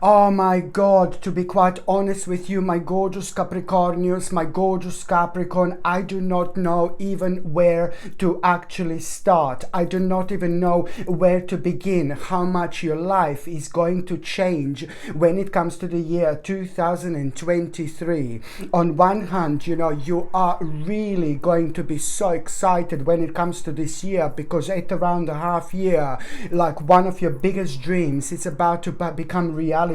Oh my God, to be quite honest with you, my gorgeous Capricornius, my gorgeous Capricorn, I do not know even where to actually start. I do not even know where to begin, how much your life is going to change when it comes to the year 2023. On one hand, you know, you are really going to be so excited when it comes to this year, because at around a half year, like one of your biggest dreams, it's about to become reality.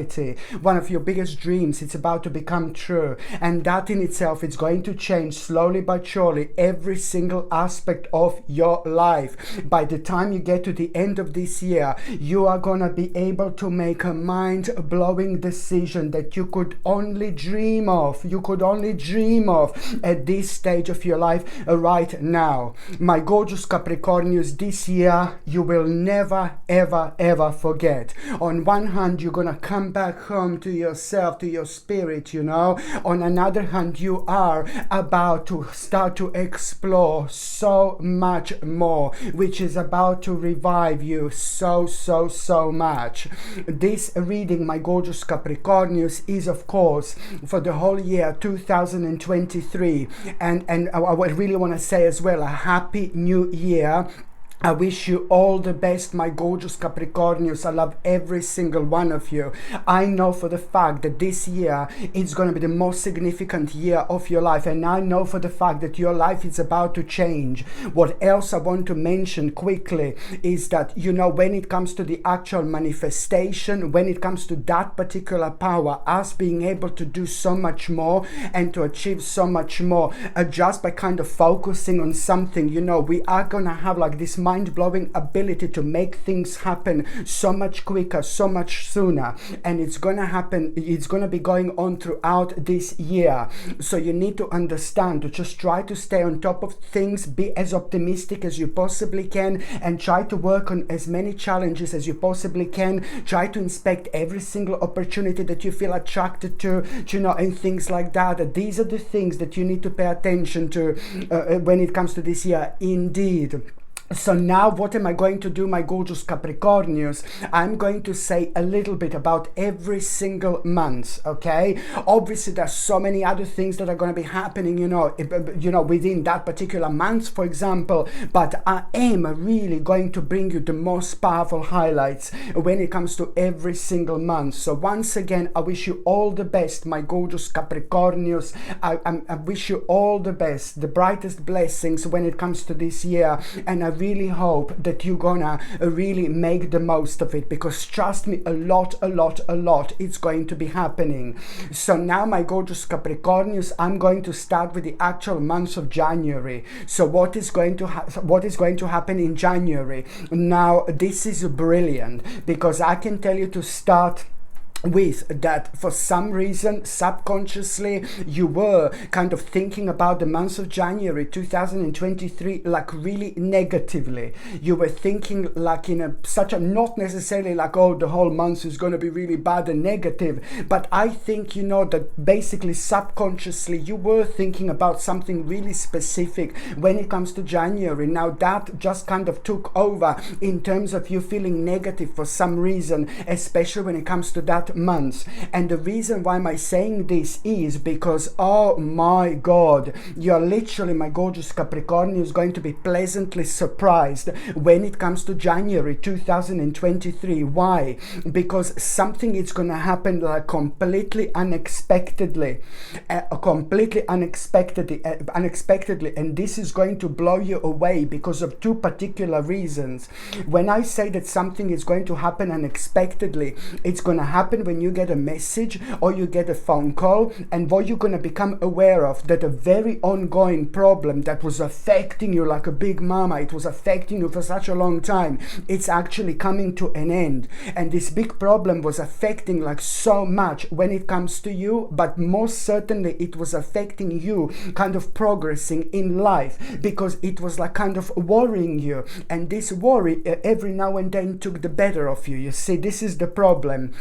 One of your biggest dreams, it's about to become true. And that in itself is going to change slowly but surely every single aspect of your life. By the time you get to the end of this year, you are going to be able to make a mind-blowing decision that you could only dream of. You could only dream of at this stage of your life right now. My gorgeous Capricornius, this year you will never ever forget. On one hand, you're gonna come back home to yourself, to your spirit, you know. On another hand, you are about to start to explore so much more, which is about to revive you so much. This reading, my gorgeous Capricornius, is of course for the whole year 2023, and I really want to say as well, a happy new year. I wish you all the best, my gorgeous Capricornius. I love every single one of you. I know for the fact that this year is going to be the most significant year of your life, and I know for the fact that your life is about to change. What else I want to mention quickly is that, you know, when it comes to the actual manifestation, when it comes to that particular power, us being able to do so much more and to achieve so much more, just by kind of focusing on something, you know, we are going to have like this mind-blowing ability to make things happen so much quicker, so much sooner, and it's gonna happen, it's gonna be going on throughout this year. So you need to understand to just try to stay on top of things, be as optimistic as you possibly can, and try to work on as many challenges as you possibly can. Try to inspect every single opportunity that you feel attracted to, you know, and things like that. These are the things that you need to pay attention to when it comes to this year, indeed. So now what am I going to do, my gorgeous Capricornius? I'm going to say a little bit about every single month, okay? Obviously, there's so many other things that are going to be happening, you know, within that particular month, for example, but I am really going to bring you the most powerful highlights when it comes to every single month. So once again, I wish you all the best, my gorgeous Capricornius. I wish you all the best, the brightest blessings when it comes to this year, and I really hope that you're gonna really make the most of it, because trust me, a lot it's going to be happening. So now, my gorgeous Capricornius, I'm going to start with the actual month of January. So what is going to happen in January? Now this is brilliant, because I can tell you to start with that for some reason subconsciously you were kind of thinking about the month of January 2023 like really negatively. You were thinking like in such a, not necessarily like, oh, the whole month is going to be really bad and negative, but I think, you know, that basically subconsciously you were thinking about something really specific when it comes to January. Now that just kind of took over in terms of you feeling negative for some reason, especially when it comes to that months. And the reason why am I saying this is because, oh my God, you're literally, my gorgeous Capricorn, is going to be pleasantly surprised when it comes to January 2023. Why? Because something is going to happen like completely unexpectedly, unexpectedly, and this is going to blow you away because of two particular reasons. When I say that something is going to happen unexpectedly, it's going to happen when you get a message or you get a phone call, and what you're going to become aware of, that a very ongoing problem that was affecting you like a big mama, it was affecting you for such a long time, it's actually coming to an end. And this big problem was affecting like so much when it comes to you, but most certainly it was affecting you kind of progressing in life, because it was like kind of worrying you, and this worry every now and then took the better of you. You see, this is the problem.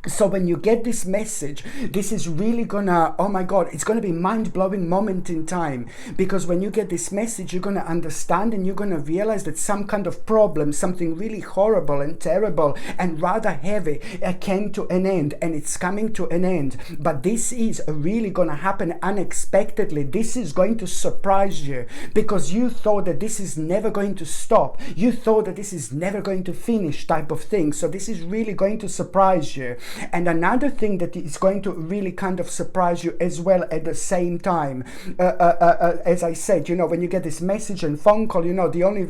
So when you get this message, this is really gonna, oh my God, it's gonna be mind-blowing moment in time. Because when you get this message, you're gonna understand and you're gonna realize that some kind of problem, something really horrible and terrible and rather heavy came to an end, and it's coming to an end. But this is really gonna happen unexpectedly. This is going to surprise you, because you thought that this is never going to stop. You thought that this is never going to finish, type of thing. So this is really going to surprise you. And another thing that is going to really kind of surprise you as well at the same time, as I said, you know, when you get this message and phone call, you know, the only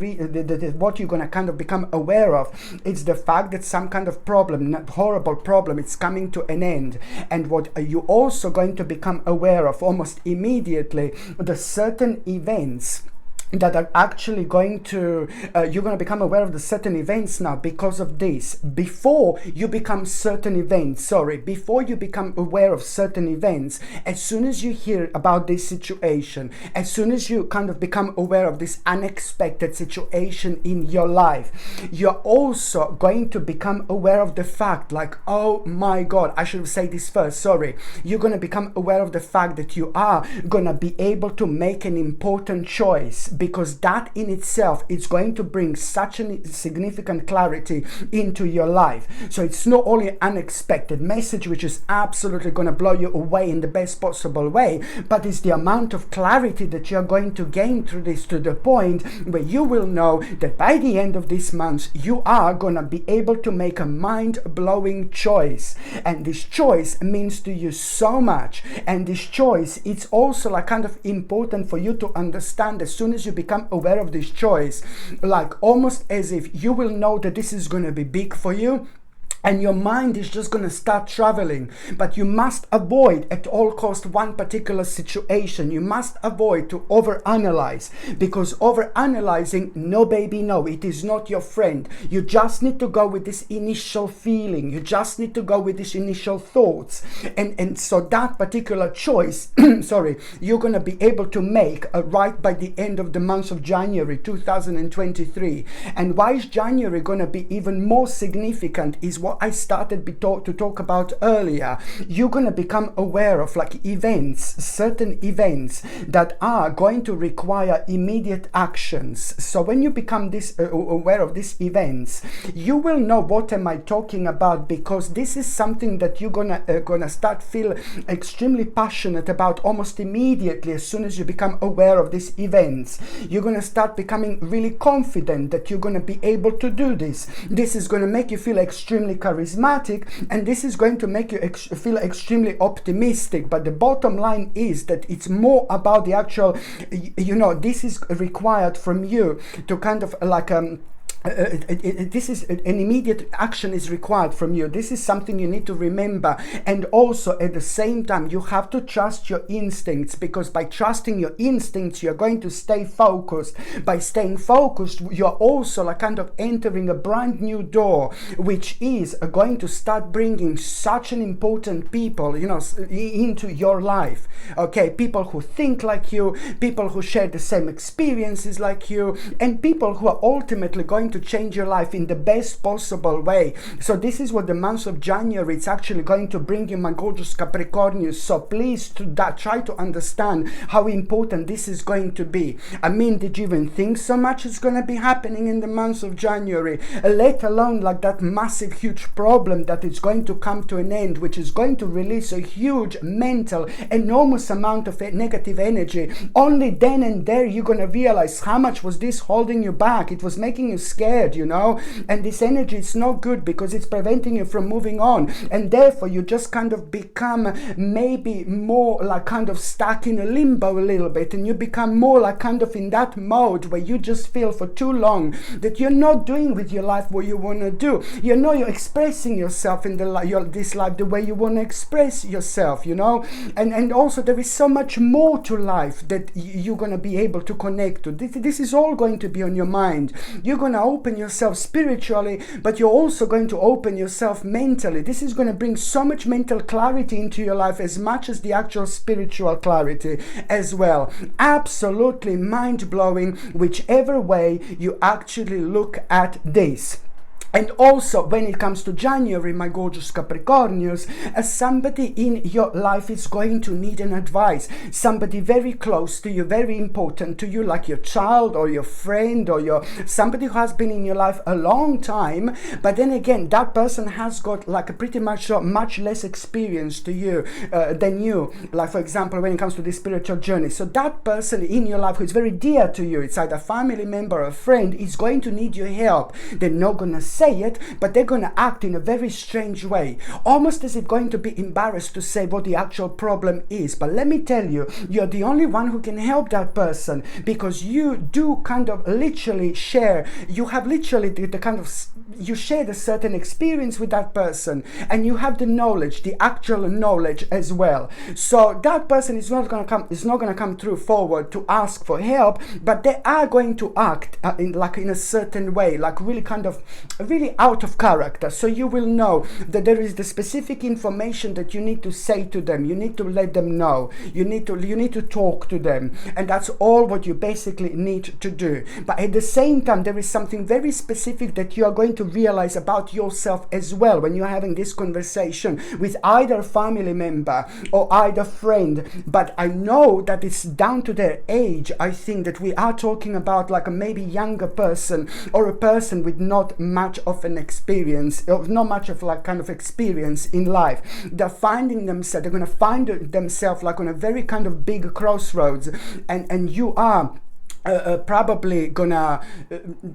what you're going to kind of become aware of is the fact that some kind of problem, not horrible problem, it's coming to an end. And what you're also going to become aware of almost immediately, the certain events that are actually going to, you're going to become aware of the certain events now because of this. Before you become before you become aware of certain events, as soon as you hear about this situation, as soon as you kind of become aware of this unexpected situation in your life, you're also going to become aware of the fact, like, oh my God, I should say this first, sorry. You're going to become aware of the fact that you are going to be able to make an important choice, because that in itself is going to bring such a significant clarity into your life. So it's not only unexpected message which is absolutely going to blow you away in the best possible way, but it's the amount of clarity that you're going to gain through this, to the point where you will know that by the end of this month you are going to be able to make a mind-blowing choice. And this choice means to you so much, and this choice, it's also like kind of important for you to understand as soon as you become aware of this choice, like almost as if you will know that this is going to be big for you, and your mind is just going to start traveling. But you must avoid at all cost one particular situation. You must avoid to overanalyze, because overanalyzing, no baby, no, it is not your friend. You just need to go with this initial feeling. You just need to go with these initial thoughts. And so that particular choice, sorry, you're going to be able to make right by the end of the month of January 2023. And why is January going to be even more significant is what I started to talk about earlier. You're going to become aware of like events, certain events that are going to require immediate actions. So when you become aware of these events, you will know what am I talking about, because this is something that you're gonna start feel extremely passionate about almost immediately. As soon as you become aware of these events, you're gonna start becoming really confident that you're gonna be able to do this. This is gonna make you feel extremely charismatic, and this is going to make you feel extremely optimistic. But the bottom line is that it's more about the actual, you know, this is required from you to kind of like this is an immediate action is required from you. This is something you need to remember. And also at the same time, you have to trust your instincts, because by trusting your instincts, you're going to stay focused. By staying focused, you're also like kind of entering a brand new door, which is going to start bringing such an important people, you know, into your life. Okay, people who think like you, people who share the same experiences like you, and people who are ultimately going to change your life in the best possible way. So this is what the month of January, it's actually going to bring you, my gorgeous Capricornians. So please try to understand how important this is going to be. I mean, did you even think so much is going to be happening in the month of January, let alone like that massive huge problem that is going to come to an end, which is going to release a huge mental enormous amount of negative energy. Only then and there you're going to realize how much was this holding you back. It was making you scared, you know, and this energy is not good because it's preventing you from moving on, and therefore you just kind of become maybe more like kind of stuck in a limbo a little bit, and you become more like kind of in that mode where you just feel for too long that you're not doing with your life what you want to do. You know, you're expressing yourself in this life the way you want to express yourself, you know, and also there is so much more to life that you're going to be able to connect to. This is all going to be on your mind. You're going to open yourself spiritually, but you're also going to open yourself mentally. This is going to bring so much mental clarity into your life as much as the actual spiritual clarity as well. Absolutely mind-blowing, whichever way you actually look at this. And also, when it comes to January, my gorgeous Capricornius, somebody in your life is going to need an advice. Somebody very close to you, very important to you, like your child or your friend or somebody who has been in your life a long time. But then again, that person has got like a pretty much less experience to you than you. Like, for example, when it comes to this spiritual journey. So that person in your life who is very dear to you, it's either a family member or a friend, is going to need your help. They're not going to say it, but they're going to act in a very strange way, almost as if going to be embarrassed to say what the actual problem is. But let me tell you, you're the only one who can help that person, because you do kind of literally share, you have literally the kind of, you share a certain experience with that person, and you have the knowledge, the actual knowledge as well. So that person is not going to come through forward to ask for help, but they are going to act in a certain way, like really out of character. So you will know that there is the specific information that you need to say to them. You need to let them know. You need to talk to them, and that's all what you basically need to do. But at the same time, there is something very specific that you are going to realize about yourself as well when you're having this conversation with either family member or either friend. But I know that it's down to their age. I think that we are talking about like a maybe younger person, or a person with not much of an experience, or not much of like kind of experience in life. They're finding themselves, they're going to find themselves like on a very kind of big crossroads, and you are probably gonna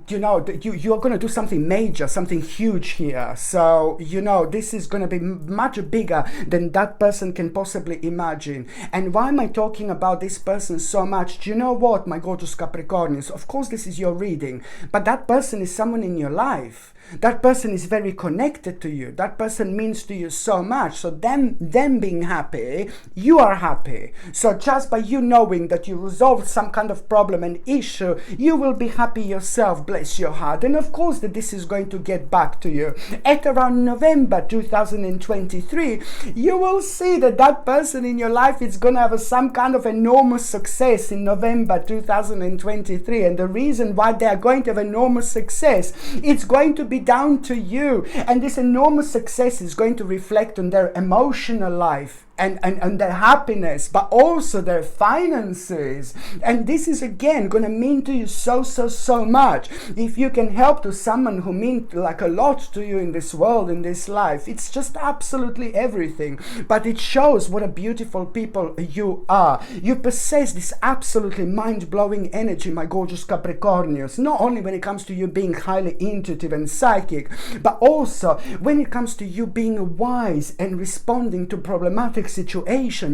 you're gonna do something major, something huge here. So this is gonna be much bigger than that person can possibly imagine. And why am I talking about this person so much? Do you know what, my gorgeous Capricornians? Of course this is your reading, but that person is someone in your life. That person is very connected to you. That person means to you so much. So them being happy, you are happy. So just by you knowing that you resolved some kind of problem and issue, you will be happy yourself, bless your heart. And of course that this is going to get back to you. At around November 2023, you will see that that person in your life is going to have some kind of enormous success in November 2023. And the reason why they are going to have enormous success, it's going to be down to you. And this enormous success is going to reflect on their emotional life and their happiness, but also their finances. And this is again going to mean to you so much. If you can help to someone who means like a lot to you in this world, in this life, it's just absolutely everything. But it shows what a beautiful people you are. You possess this absolutely mind-blowing energy, my gorgeous Capricornians, not only when it comes to you being highly intuitive and psychic, but also when it comes to you being wise and responding to problematic situations.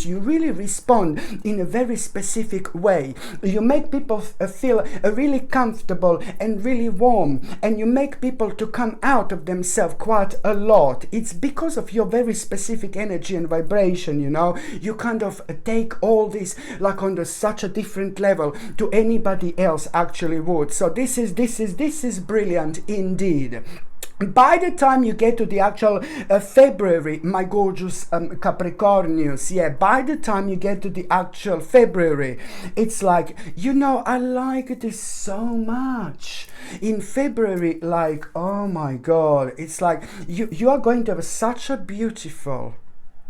You really respond in a very specific way. You make people feel really comfortable and really warm, and you make people to come out of themselves quite a lot. It's because of your very specific energy and vibration. You kind of take all this like on such a different level to anybody else actually would. So this is brilliant indeed. By the time you get to the actual February, my gorgeous Capricornius, by the time you get to the actual February, it's like, I like this so much. In February, like, oh my God, it's like you are going to have such a beautiful,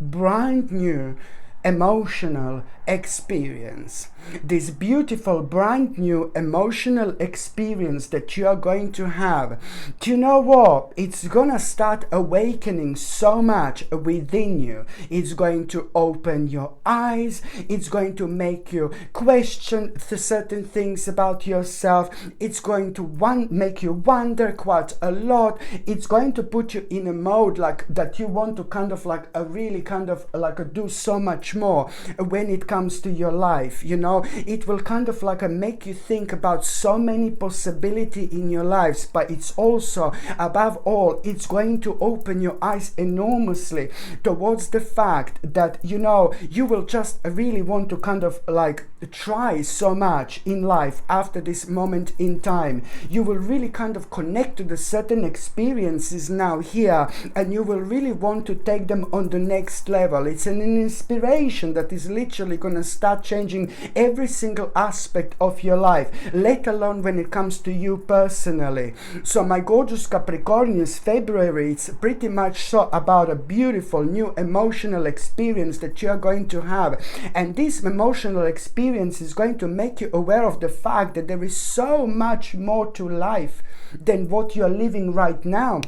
brand new, emotional experience. This beautiful, brand new emotional experience that you are going to have. Do you know what? It's gonna start awakening so much within you. It's going to open your eyes. It's going to make you question certain things about yourself. It's going to make you wonder quite a lot. It's going to put you in a mode like that you want to kind of like really kind of like do so much more when it comes to your life. It will kind of like make you think about so many possibilities in your lives, but it's also, above all, it's going to open your eyes enormously towards the fact that you will just really want to kind of like try so much in life after this moment in time. You will really kind of connect to the certain experiences now here, and you will really want to take them on the next level. It's an inspiration that is literally going going to start changing every single aspect of your life, let alone when it comes to you personally. So my gorgeous Capricornians, February, it's pretty much so about a beautiful new emotional experience that you're going to have. And this emotional experience is going to make you aware of the fact that there is so much more to life than what you're living right now.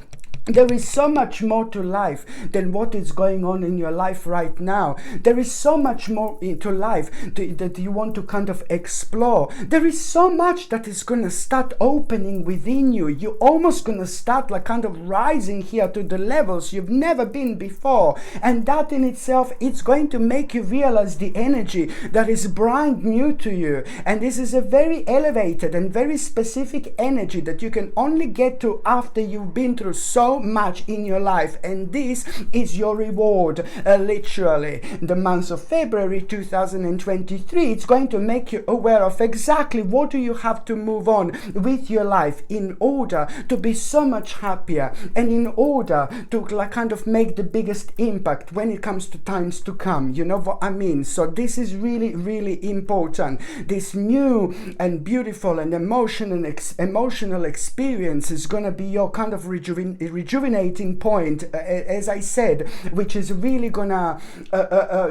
There is so much more to life than what is going on in your life right now. There is so much more to life that you want to kind of explore. There is so much that is going to start opening within you. You're almost going to start like kind of rising here to the levels you've never been before. And that in itself, it's going to make you realize the energy that is brand new to you. And this is a very elevated and very specific energy that you can only get to after you've been through so much in your life, and this is your reward. Literally, the month of February 2023, it's going to make you aware of exactly what do you have to move on with your life in order to be so much happier, and in order to like kind of make the biggest impact when it comes to times to come. You know what I mean? So this is really, really important. This new and beautiful and emotional experience is going to be your kind of rejuvenating point, as I said, which is really gonna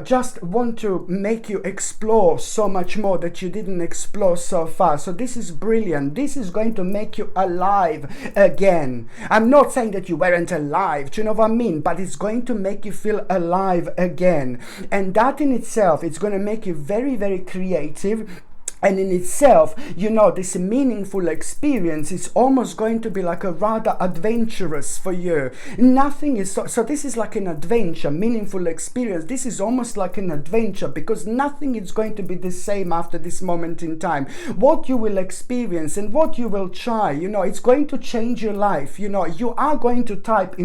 just want to make you explore so much more that you didn't explore so far. So this is brilliant. This is going to make you alive again. I'm not saying that you weren't alive, do you know what I mean? But it's going to make you feel alive again. And that in itself, it's going to make you very, very creative. And in itself, you know, this meaningful experience is almost going to be like a rather adventurous for you. Nothing is so this is like an adventure, meaningful experience. This is almost like an adventure because nothing is going to be the same after this moment in time. What you will experience and what you will try, you know, it's going to change your life. You know, you are going to tap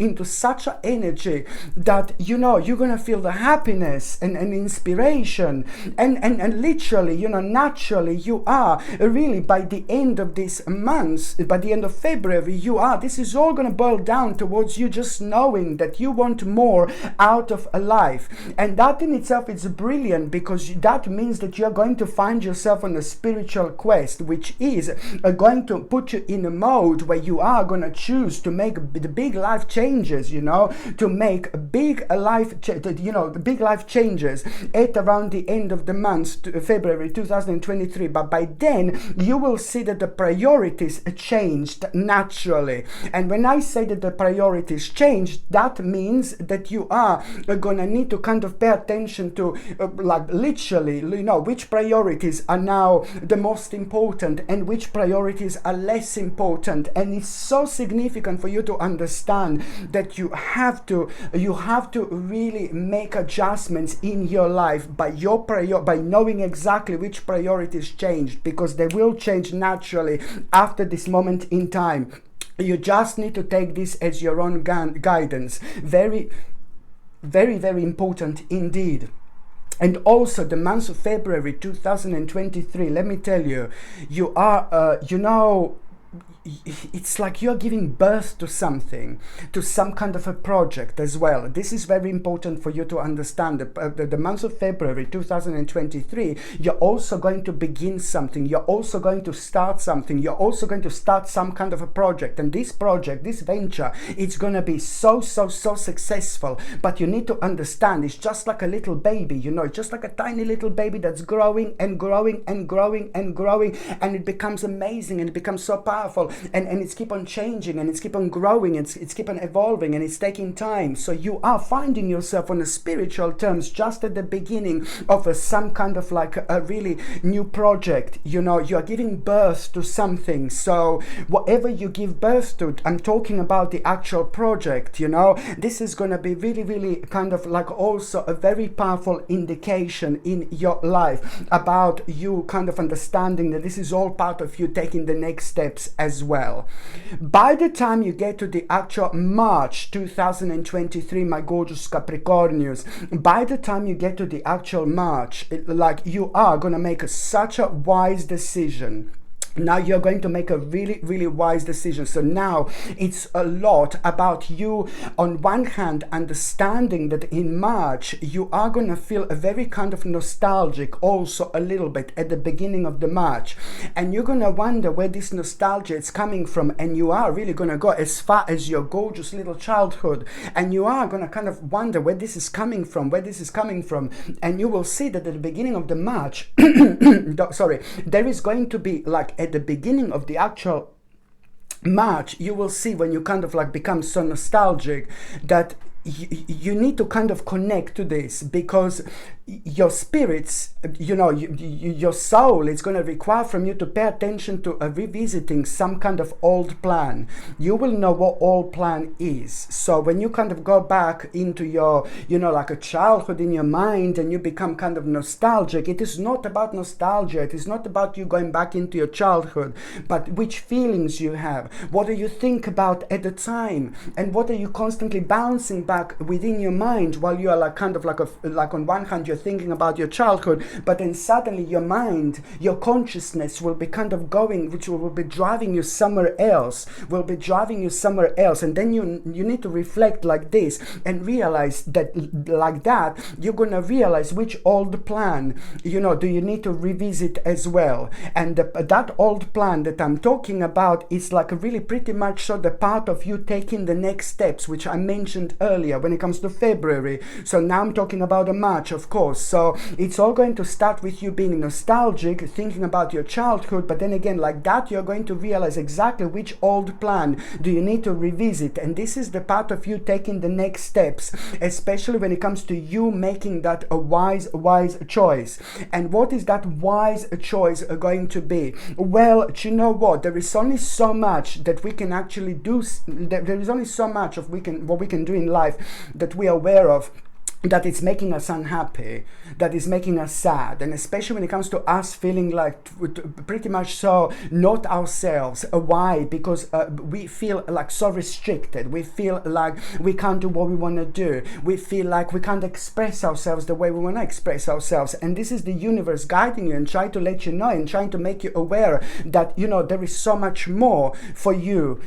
into such an energy that, you know, you're going to feel the happiness and inspiration and literally, you know, naturally you are really by the end of this month, by the end of February, this is all going to boil down towards you just knowing that you want more out of a life. And that in itself is brilliant because that means that you're going to find yourself on a spiritual quest, which is going to put you in a mode where you are going to choose to make the big life changes, you know, to make big life changes at around the end of the month, February 2023. But by then you will see that the priorities changed naturally. And when I say that the priorities changed, that means that you are gonna need to kind of pay attention to like literally, you know, which priorities are now the most important and which priorities are less important. And it's so significant for you to understand that you have to really make adjustments in your life by knowing exactly which priorities changed, because they will change naturally after this moment in time. You just need to take this as your own guidance. Very, very, very important indeed. And also the month of February 2023, let me tell you, you are, it's like you're giving birth to something, to some kind of a project as well. This is very important for you to understand. The month of February 2023, you're also going to begin something. You're also going to start something. You're also going to start some kind of a project. And this project, this venture, it's going to be so successful. But you need to understand, it's just like a little baby, you know, it's just like a tiny little baby that's growing and growing and growing and growing. And it becomes amazing and it becomes so powerful. And it's keep on changing and it's keep on growing, it's keep on evolving, and it's taking time. So you are finding yourself on a spiritual terms just at the beginning of some kind of like a really new project. You know, you are giving birth to something. So whatever you give birth to, I'm talking about the actual project, you know, this is going to be really, really kind of like also a very powerful indication in your life about you kind of understanding that this is all part of you taking the next steps as well. By the time you get to the actual March 2023, my gorgeous Capricornians, by the time you get to the actual March, like you are gonna make such a wise decision. Now you're going to make a really, really wise decision. So now it's a lot about you, on one hand, understanding that in March you are going to feel a very kind of nostalgic also a little bit at the beginning of the March, and you're going to wonder where this nostalgia is coming from, and you are really going to go as far as your gorgeous little childhood, and you are going to kind of wonder where this is coming from, and you will see that at the beginning of the March sorry, there is going to be, like, at the beginning of the actual March, you will see, when you kind of like become so nostalgic, that you need to kind of connect to this, because your spirits, your soul is going to require from you to pay attention to revisiting some kind of old plan. You will know what old plan is. So when you kind of go back into your, like a childhood in your mind, and you become kind of nostalgic, it is not about nostalgia. It is not about you going back into your childhood, but which feelings you have. What do you think about at the time? And what are you constantly bouncing back within your mind, while you are like kind of like on one hand you're thinking about your childhood, but then suddenly your mind, your consciousness will be kind of going, which will be driving you somewhere else, and then you need to reflect like this and realize that, like that, you're gonna realize which old plan, do you need to revisit as well. And that old plan that I'm talking about is like really pretty much so the part of you taking the next steps, which I mentioned earlier when it comes to February. So now I'm talking about a March, of course. So it's all going to start with you being nostalgic, thinking about your childhood, but then again, like that, you're going to realize exactly which old plan do you need to revisit. And this is the part of you taking the next steps, especially when it comes to you making that a wise choice. And what is that wise choice going to be? Well, you know what? There is only so much that we can actually do. There is only so much of what we can do in life that we are aware of, that it's making us unhappy, that is making us sad. And especially when it comes to us feeling like pretty much so not ourselves. Why? Because we feel like so restricted. We feel like we can't do what we want to do. We feel like we can't express ourselves the way we want to express ourselves. And this is the universe guiding you and trying to let you know and trying to make you aware that, there is so much more for you,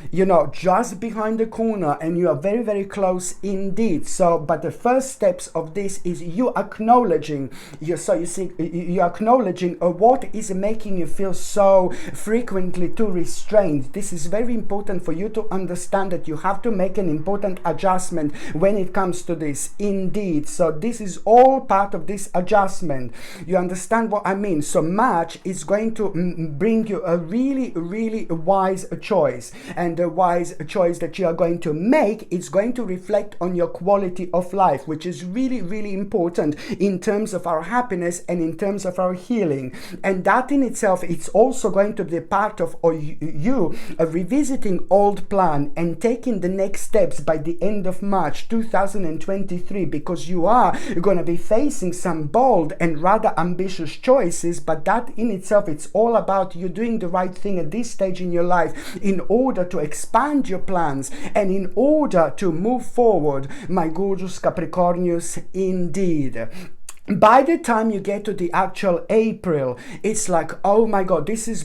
just behind the corner, and you are very, very close indeed. So, but the first steps of this is you acknowledging you're acknowledging what is making you feel so frequently too restrained. This is very important for you to understand that you have to make an important adjustment when it comes to this indeed. So this is all part of this adjustment. You understand what I mean? So March is going to bring you a really, really wise choice, and the wise choice that you are going to make is going to reflect on your quality of life, which is really, really important in terms of our happiness and in terms of our healing. And that in itself, it's also going to be part of you revisiting old plan and taking the next steps by the end of March 2023, because you are going to be facing some bold and rather ambitious choices. But that in itself, it's all about you doing the right thing at this stage in your life in order to expand your plans and in order to move forward, my gorgeous Capricornius, indeed. By the time you get to the actual April, it's like, oh my God, this is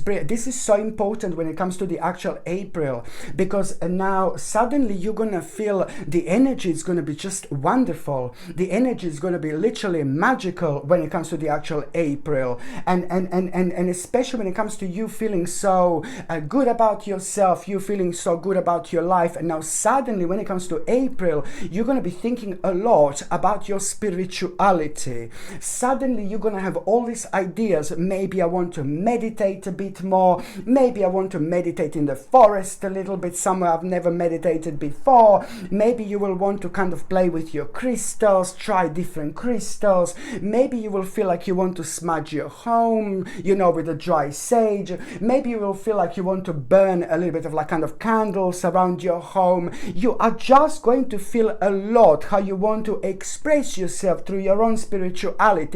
so important when it comes to the actual April, because now suddenly you're gonna feel the energy is gonna be just wonderful. The energy is gonna be literally magical when it comes to the actual April, and especially when it comes to you feeling so good about yourself, you feeling so good about your life. And now suddenly when it comes to April, you're gonna be thinking a lot about your spirituality. Suddenly you're gonna have all these ideas. Maybe I want to meditate a bit more. Maybe I want to meditate in the forest a little bit, somewhere I've never meditated before. Maybe you will want to kind of play with your crystals, try different crystals. Maybe you will feel like you want to smudge your home, with a dry sage. Maybe you will feel like you want to burn a little bit of like kind of candles around your home. You are just going to feel a lot how you want to express yourself through your own spirituality,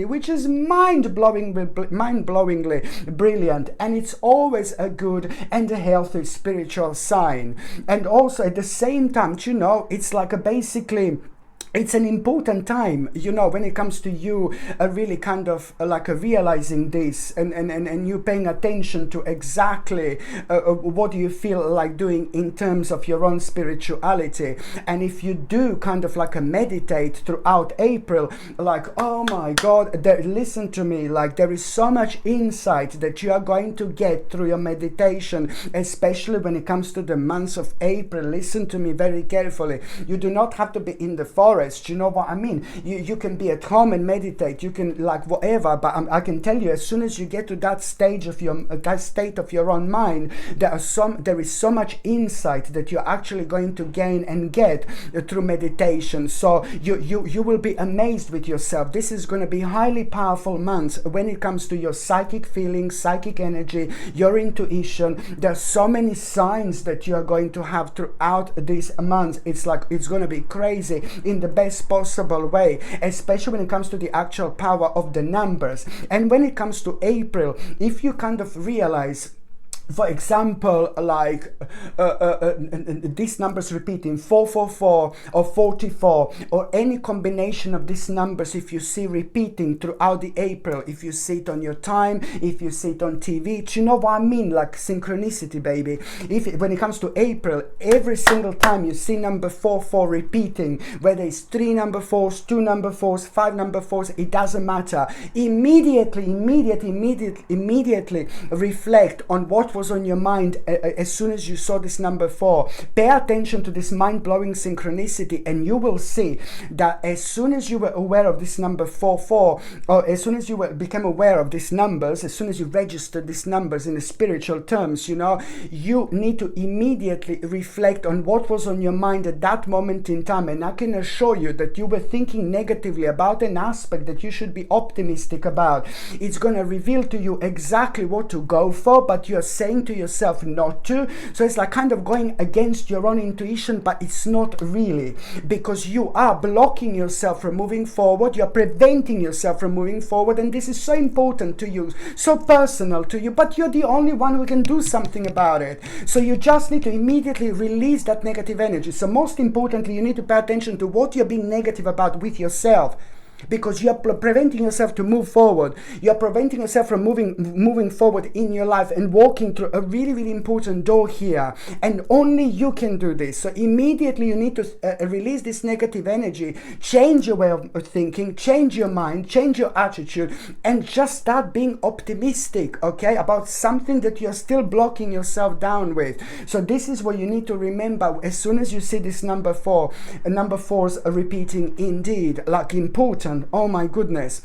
which is mind-blowingly brilliant, and it's always a good and a healthy spiritual sign. And also at the same time, it's like basically it's an important time, you know, when it comes to you really kind of like realizing this, and you paying attention to exactly what do you feel like doing in terms of your own spirituality. And if you do kind of like a meditate throughout April, like, oh my God, listen to me, like there is so much insight that you are going to get through your meditation, especially when it comes to the months of April. Listen to me very carefully. You do not have to be in the forest. You know what I mean? You can be at home and meditate. You can like whatever. But I can tell you, as soon as you get to that stage of that state of your own mind, there is so much insight that you're actually going to gain and get through meditation. So you will be amazed with yourself. This is going to be highly powerful months when it comes to your psychic feelings, psychic energy, your intuition. There's so many signs that you are going to have throughout these months. It's like it's going to be crazy in the best possible way, especially when it comes to the actual power of the numbers. And when it comes to April, if you kind of realize, for example, like these numbers repeating 444 or 44, or any combination of these numbers, if you see repeating throughout the April, if you see it on your time, if you see it on TV, do you know what I mean? Like synchronicity, baby. When it comes to April, every single time you see number 44 repeating, whether it's 3 number 4s, 2 number 4s, 5 number 4s, it doesn't matter. Immediately reflect on what was on your mind as soon as you saw this number 4. Pay attention to this mind-blowing synchronicity, and you will see that as soon as you were aware of this number 44, or as soon as you became aware of these numbers, as soon as you registered these numbers in the spiritual terms, you know, you need to immediately reflect on what was on your mind at that moment in time. And I can assure you that you were thinking negatively about an aspect that you should be optimistic about. It's going to reveal to you exactly what to go for, but you're saying to yourself not to. So it's like kind of going against your own intuition, but it's not really, because you are blocking yourself from moving forward. You're preventing yourself from moving forward, and this is so important to you, so personal to you, but you're the only one who can do something about it. So you just need to immediately release that negative energy. So most importantly, you need to pay attention to what you're being negative about with yourself, because you're preventing yourself to move forward. You're preventing yourself from moving forward in your life and walking through a really, really important door here. And only you can do this. So immediately you need to release this negative energy, change your way of thinking, change your mind, change your attitude, and just start being optimistic, okay, about something that you're still blocking yourself down with. So this is what you need to remember as soon as you see this number 4, number 4s repeating, indeed, like important. Oh my goodness.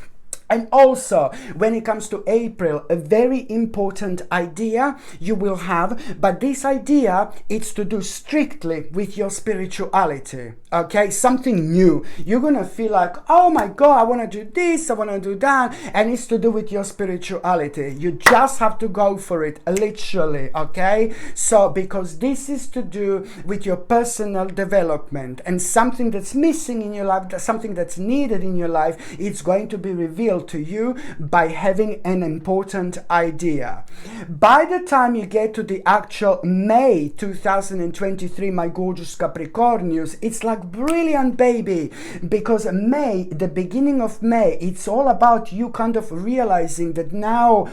And also, when it comes to April, a very important idea you will have, but this idea is to do strictly with your spirituality, okay? Something new. You're gonna feel like, oh my God, I wanna do this, I wanna do that, and it's to do with your spirituality. You just have to go for it, literally, okay? So, because this is to do with your personal development, and something that's missing in your life, something that's needed in your life, it's going to be revealed to you by having an important idea. By the time you get to the actual May 2023, my gorgeous Capricornius, it's like brilliant, baby, because May, the beginning of May, it's all about you kind of realizing that now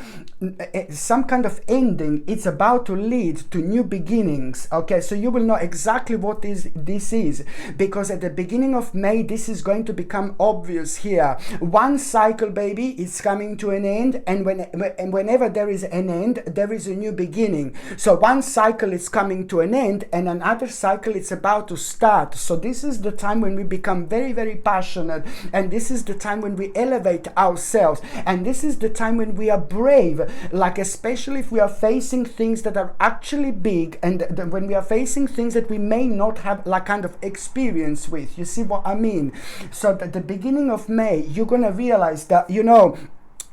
some kind of ending, it's about to lead to new beginnings, okay? So you will know exactly what this is, because at the beginning of May, this is going to become obvious here. One cycle, baby, is coming to an end, and whenever there is an end, there is a new beginning. So one cycle is coming to an end, and another cycle is about to start. So this is the time when we become very, very passionate, and this is the time when we elevate ourselves, and this is the time when we are brave, like especially if we are facing things that are actually big, and when we are facing things that we may not have like kind of experience with. You see what I mean? So at the beginning of May, you're gonna realize that, you know,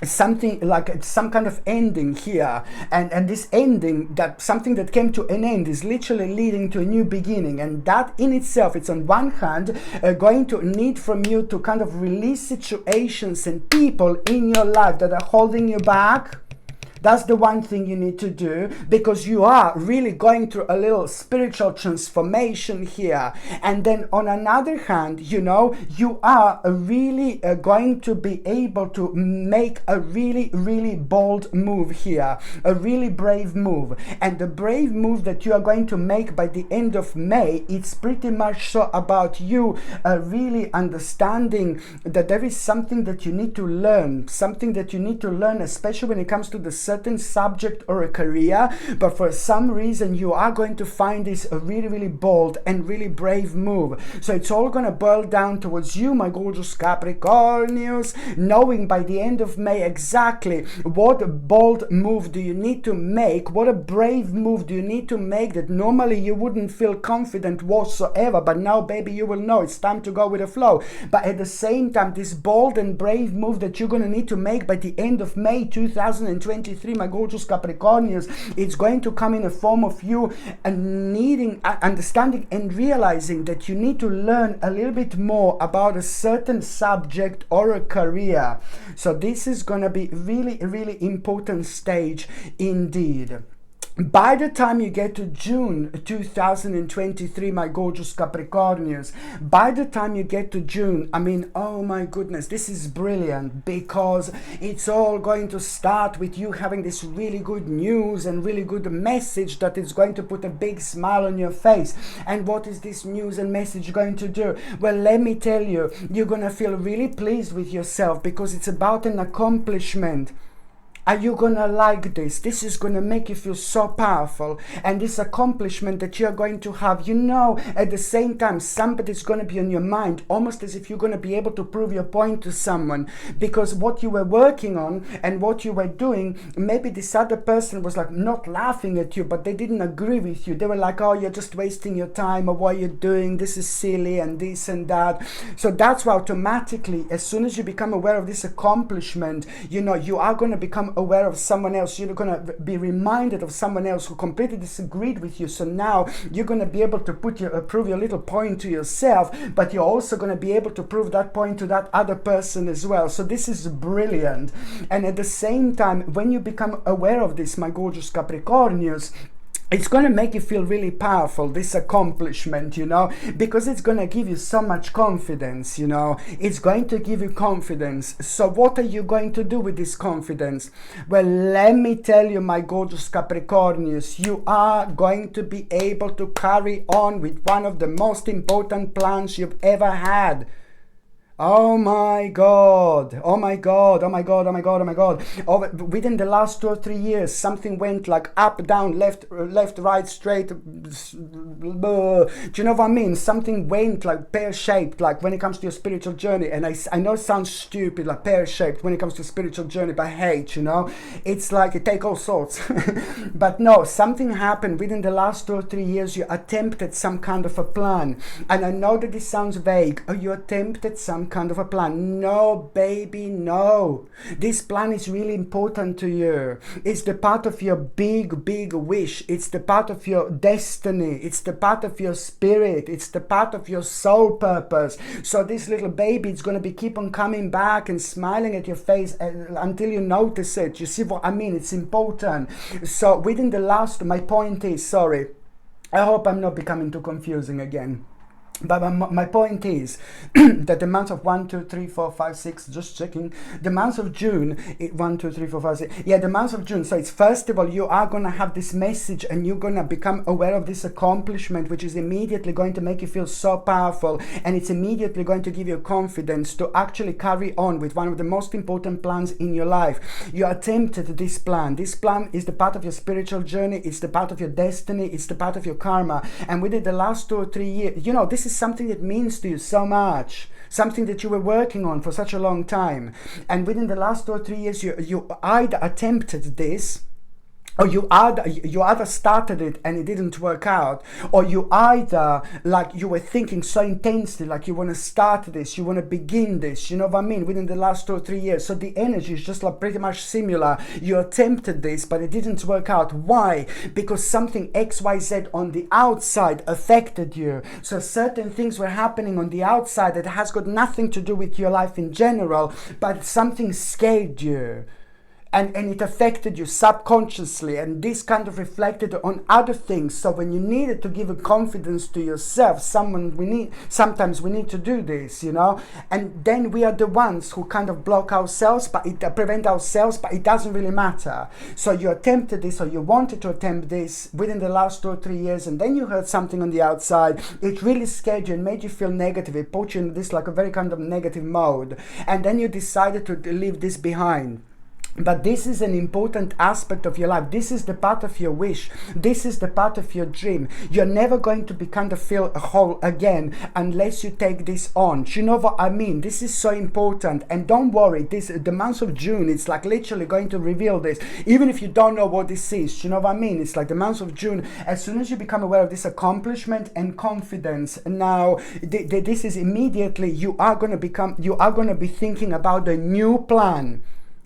something like some kind of ending here, and this ending, that something that came to an end, is literally leading to a new beginning. And that in itself, it's on one hand going to need from you to kind of release situations and people in your life that are holding you back, That's the one thing you need to do, because you are really going through a little spiritual transformation here. And then on another hand, you are really going to be able to make a really, really bold move here, a really brave move. And the brave move that you are going to make by the end of May, it's pretty much so about you really understanding that there is something that you need to learn, especially when it comes to the certain subject or a career. But for some reason, you are going to find this a really, really bold and really brave move. So it's all going to boil down towards you, my gorgeous Capricornius, knowing by the end of May exactly what bold move do you need to make, what a brave move do you need to make that normally you wouldn't feel confident whatsoever, but now, baby, you will know it's time to go with the flow. But at the same time, this bold and brave move that you're going to need to make by the end of May 2023, my gorgeous Capricornius, it's going to come in a form of you needing, understanding and realizing that you need to learn a little bit more about a certain subject or a career. So this is going to be really, really important stage indeed. By the time you get to June 2023, my gorgeous Capricornius, by the time you get to June, I mean, oh my goodness, this is brilliant, because it's all going to start with you having this really good news and really good message that is going to put a big smile on your face. And what is this news and message going to do? Well, let me tell you, you're going to feel really pleased with yourself, because it's about an accomplishment. Are you gonna like this? This is gonna make you feel so powerful. And this accomplishment that you're going to have, at the same time, somebody's gonna be on your mind, almost as if you're gonna be able to prove your point to someone. Because what you were working on and what you were doing, maybe this other person was like not laughing at you, but they didn't agree with you. They were like, oh, you're just wasting your time, or what you're doing, this is silly, and this and that. So that's why automatically, as soon as you become aware of this accomplishment, you are gonna become aware of someone else. You're going to be reminded of someone else who completely disagreed with you. So now you're going to be able to prove your little point to yourself, but you're also going to be able to prove that point to that other person as well. So this is brilliant. And at the same time, when you become aware of this, my gorgeous Capricornius, it's going to make you feel really powerful, this accomplishment, because it's going to give you so much confidence, It's going to give you confidence. So what are you going to do with this confidence? Well, let me tell you, my gorgeous Capricornius, you are going to be able to carry on with one of the most important plans you've ever had. Oh my God, oh my God, oh my God, oh my God, oh my God. Within the last 2 or 3 years, something went like up, down, left, right, straight. Do you know what I mean? Something went like pear-shaped, like when it comes to your spiritual journey. And I know it sounds stupid, like pear-shaped when it comes to spiritual journey, but hey, it's like it take all sorts. But no, something happened within the last 2 or 3 years. You attempted some kind of a plan. And I know that this sounds vague. You attempted some kind of a plan. No, baby, no. This plan is really important to you. It's the part of your big, big wish. It's the part of your destiny. It's the part of your spirit. It's the part of your soul purpose. So this little baby is going to keep on coming back and smiling at your face until you notice it. You see what I mean? It's important. So within the last, my point is, sorry, I hope I'm not becoming too confusing again. But my point is that the months of 1, 2, 3, 4, 5, 6, just checking, the months of June, 1, 2, 3, 4, 5, 6, yeah, the months of June. So it's, first of all, you are going to have this message and you're going to become aware of this accomplishment, which is immediately going to make you feel so powerful, and it's immediately going to give you confidence to actually carry on with one of the most important plans in your life. You attempted this plan. This plan is the part of your spiritual journey. It's the part of your destiny. It's the part of your karma. And within the last 2 or 3 years, this is something that means to you so much, something that you were working on for such a long time. And within the last 2 or 3 years, you either attempted this, or you either started it and it didn't work out, or you either, like, you were thinking so intensely, like you want to start this, you want to begin this, you know what I mean, within the last 2 or 3 years. So the energy is just like pretty much similar. You attempted this, but it didn't work out. Why? Because something XYZ on the outside affected you. So certain things were happening on the outside that has got nothing to do with your life in general, but something scared you. and it affected you subconsciously, and this kind of reflected on other things. So when you needed to give a confidence to yourself, sometimes we need to do this, you know, and then we are the ones who kind of block ourselves, but it prevent ourselves, but it doesn't really matter. So you attempted this, or you wanted to attempt this within the last 2 or 3 years, and then you heard something on the outside. It really scared you and made you feel negative. It put you in this like a very kind of negative mode, and then you decided to leave this behind. But this is an important aspect of your life. This is the part of your wish. This is the part of your dream. You're never going to be kind of feel whole again unless you take this on. Do you know what I mean? This is so important. And don't worry, the month of June, it's like literally going to reveal this. Even if you don't know what this is, do you know what I mean? It's like the month of June, as soon as you become aware of this accomplishment and confidence, now this is immediately, you are going to be thinking about a new plan.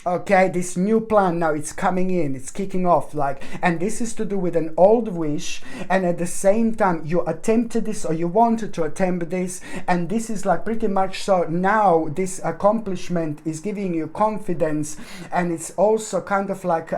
Okay, this new plan now, it's coming in, it's kicking off, like, and this is to do with an old wish, and at the same time you attempted this, or you wanted to attempt this, and this is like pretty much, so now this accomplishment is giving you confidence, and it's also kind of like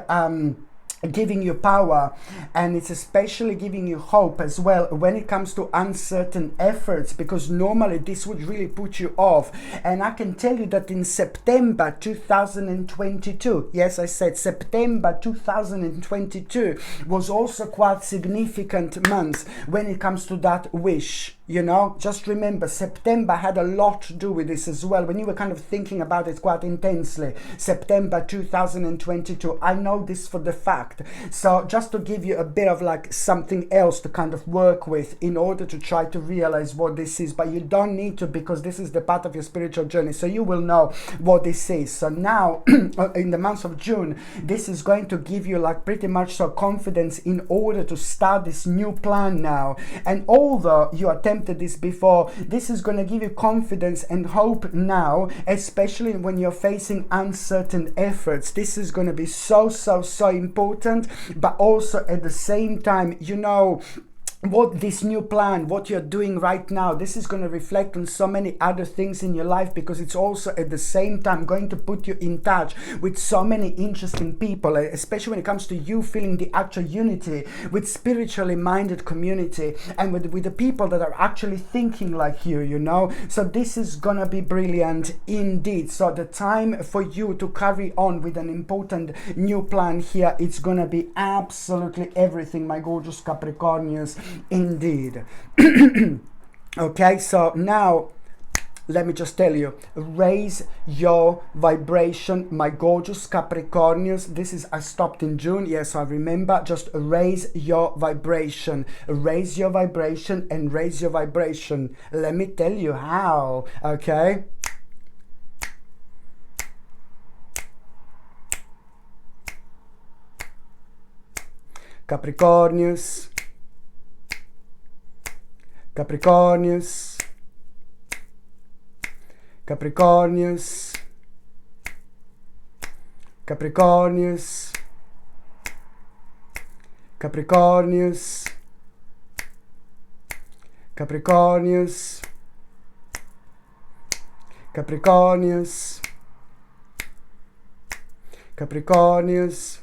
giving you power, and it's especially giving you hope as well when it comes to uncertain efforts, because normally this would really put you off. And I can tell you that in September 2022, yes, I said September 2022 was also quite significant month when it comes to that wish. You know, just remember, September had a lot to do with this as well. When you were kind of thinking about it quite intensely, September 2022, I know this for the fact. So just to give you a bit of like something else to kind of work with in order to try to realize what this is, but you don't need to, because this is the part of your spiritual journey. So you will know what this is. So now in the month of June, this is going to give you like pretty much so confidence in order to start this new plan now. And although you attempt this before, this is going to give you confidence and hope now, especially when you're facing uncertain efforts. This is going to be so important, but also at the same time, you know, what this new plan, what you're doing right now, this is going to reflect on so many other things in your life, because it's also at the same time going to put you in touch with so many interesting people, especially when it comes to you feeling the actual unity with spiritually minded community, and with the people that are actually thinking like you know. So this is gonna be brilliant indeed. So the time for you to carry on with an important new plan here, it's gonna be absolutely everything, my gorgeous Capricornians. Indeed. Okay, so now let me just tell you, raise your vibration, my gorgeous Capricornians. This is, I stopped in June, yes, I remember. Just raise your vibration, raise your vibration, and raise your vibration. Let me tell you how. Okay, Capricornius, Capricornius, Capricornius, Capricornius, Capricornius, Capricornius, Capricornius, Capricornius,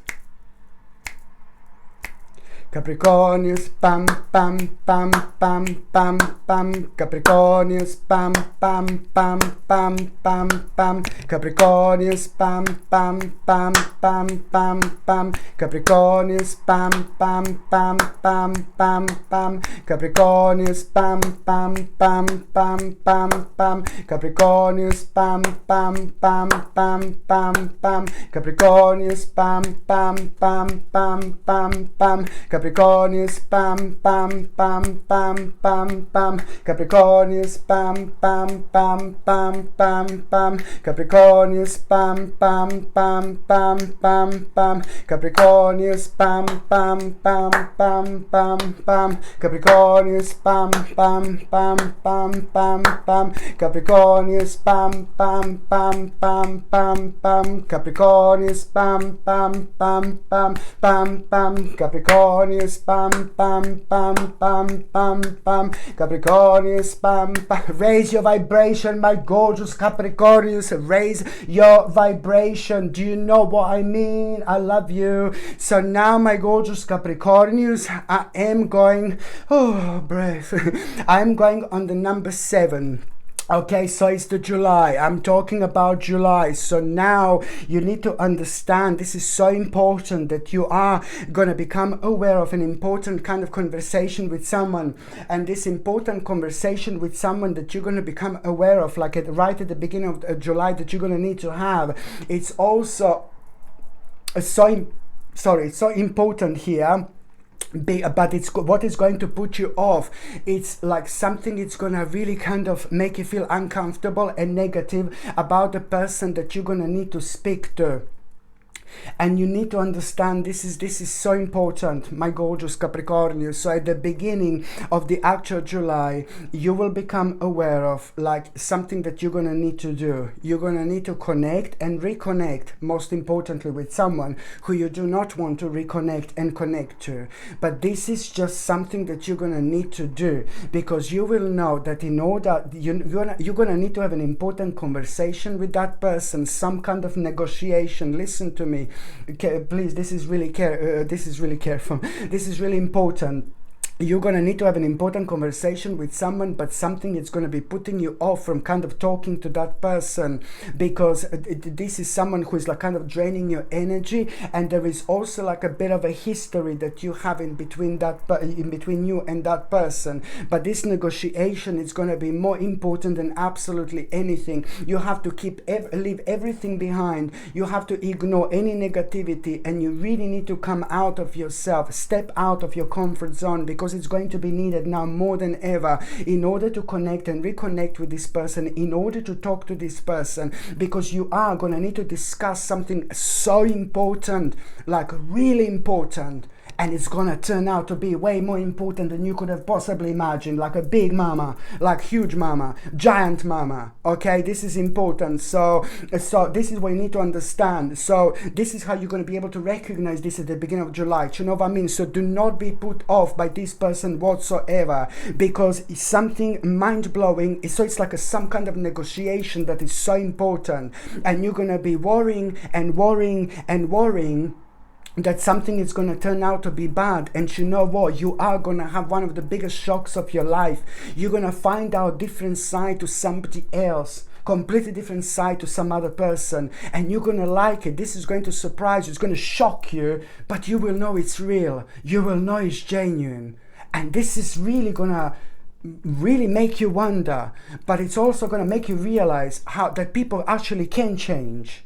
Capricornius, pam pam pam pam pam pam, Capricornius, pam pam pam pam pam pam, Capricornius, pam pam pam pam pam pam, Capricornius, pam pam pam pam pam pam, Capricornius, pam pam pam pam pam pam, Capricornius, pam pam pam pam pam pam, Capricornius, pam pam pam pam pam pam, Capricornius, pam pam pam pam pam pam, Capricornius, pam pam pam pam pam pam, Capricornius, pam pam pam pam pam pam, Capricornius, pam pam pam pam pam pam, Capricornius, pam pam pam pam pam pam, Capricornius, pam pam pam pam pam pam, Capricornius, pam pam pam pam pam pam, Capricornius, Capricornious, bam, bam, bam, bam, bam, bam. Capricornious, bam, bam. Raise your vibration, my gorgeous Capricornius. Raise your vibration. Do you know what I mean? I love you. So now, my gorgeous Capricornius, I am going, oh, breath. I'm going on the number 7. Okay, so it's the July. I'm talking about July. So now you need to understand, this is so important, that you are going to become aware of an important kind of conversation with someone. And this important conversation with someone that you're going to become aware of, like right at the beginning of July, that you're going to need to have, it's also so important here. But it's what is going to put you off. It's like something it's gonna really kind of make you feel uncomfortable and negative about the person that you're gonna need to speak to. And you need to understand, this is so important, my gorgeous Capricornius. So at the beginning of the actual July, you will become aware of like something that you're gonna need to do. You're gonna need to connect and reconnect, most importantly, with someone who you do not want to reconnect and connect to. But this is just something that you're gonna need to do, because you will know that in order you're gonna need to have an important conversation with that person, some kind of negotiation. Listen to me. Okay, please, this is really careful. This is really important. You're going to need to have an important conversation with someone, but something is going to be putting you off from kind of talking to that person, because this is someone who is like kind of draining your energy, and there is also like a bit of a history that you have in between you and that person. But this negotiation is going to be more important than absolutely anything. You have to leave everything behind. You have to ignore any negativity, and you really need to come out of yourself, step out of your comfort zone, because it's going to be needed now more than ever in order to connect and reconnect with this person, in order to talk to this person, because you are going to need to discuss something so important, like really important. And it's gonna turn out to be way more important than you could have possibly imagined, like a big mama, like huge mama, giant mama. Okay, this is important. So this is what you need to understand. So this is how you're gonna be able to recognize this at the beginning of July. Do you know what I mean? So do not be put off by this person whatsoever, because it's something mind-blowing. So it's like some kind of negotiation that is so important, and you're gonna be worrying that something is going to turn out to be bad. And you know what? You are going to have one of the biggest shocks of your life. You're going to find out different side to somebody else, completely different side to some other person, and you're going to like it. This is going to surprise you. It's going to shock you, but you will know it's real. You will know it's genuine. And this is really going to really make you wonder, but it's also going to make you realize how that people actually can change,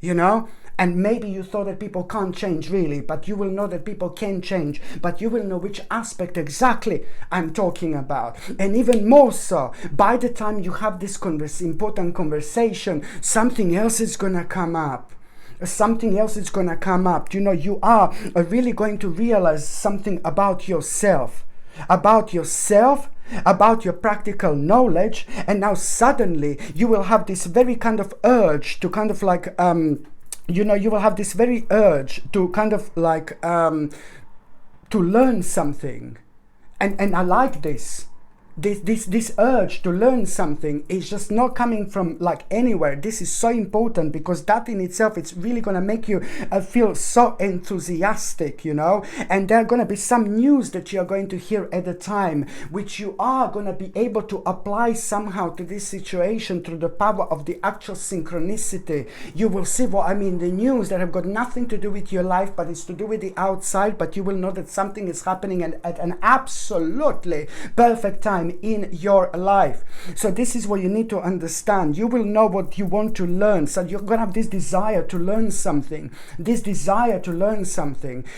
you know? And maybe you thought that people can't change really, but you will know that people can change, but you will know which aspect exactly I'm talking about. And even more so, by the time you have this important conversation, something else is going to come up. Something else is going to come up. You know, you are really going to realize something about yourself, about your practical knowledge. And now suddenly you will have this very kind of urge to kind of like, you will have this very urge to kind of like to learn something, and I like this urge to learn something is just not coming from like anywhere. This is so important, because that in itself, it's really going to make you feel so enthusiastic, you know. And there are going to be some news that you're going to hear at the time, which you are going to be able to apply somehow to this situation through the power of the actual synchronicity. You will see what I mean, the news that have got nothing to do with your life, but it's to do with the outside, but you will know that something is happening at an absolutely perfect time in your life. So this is what you need to understand. You will know what you want to learn. So you're going to have this desire to learn something.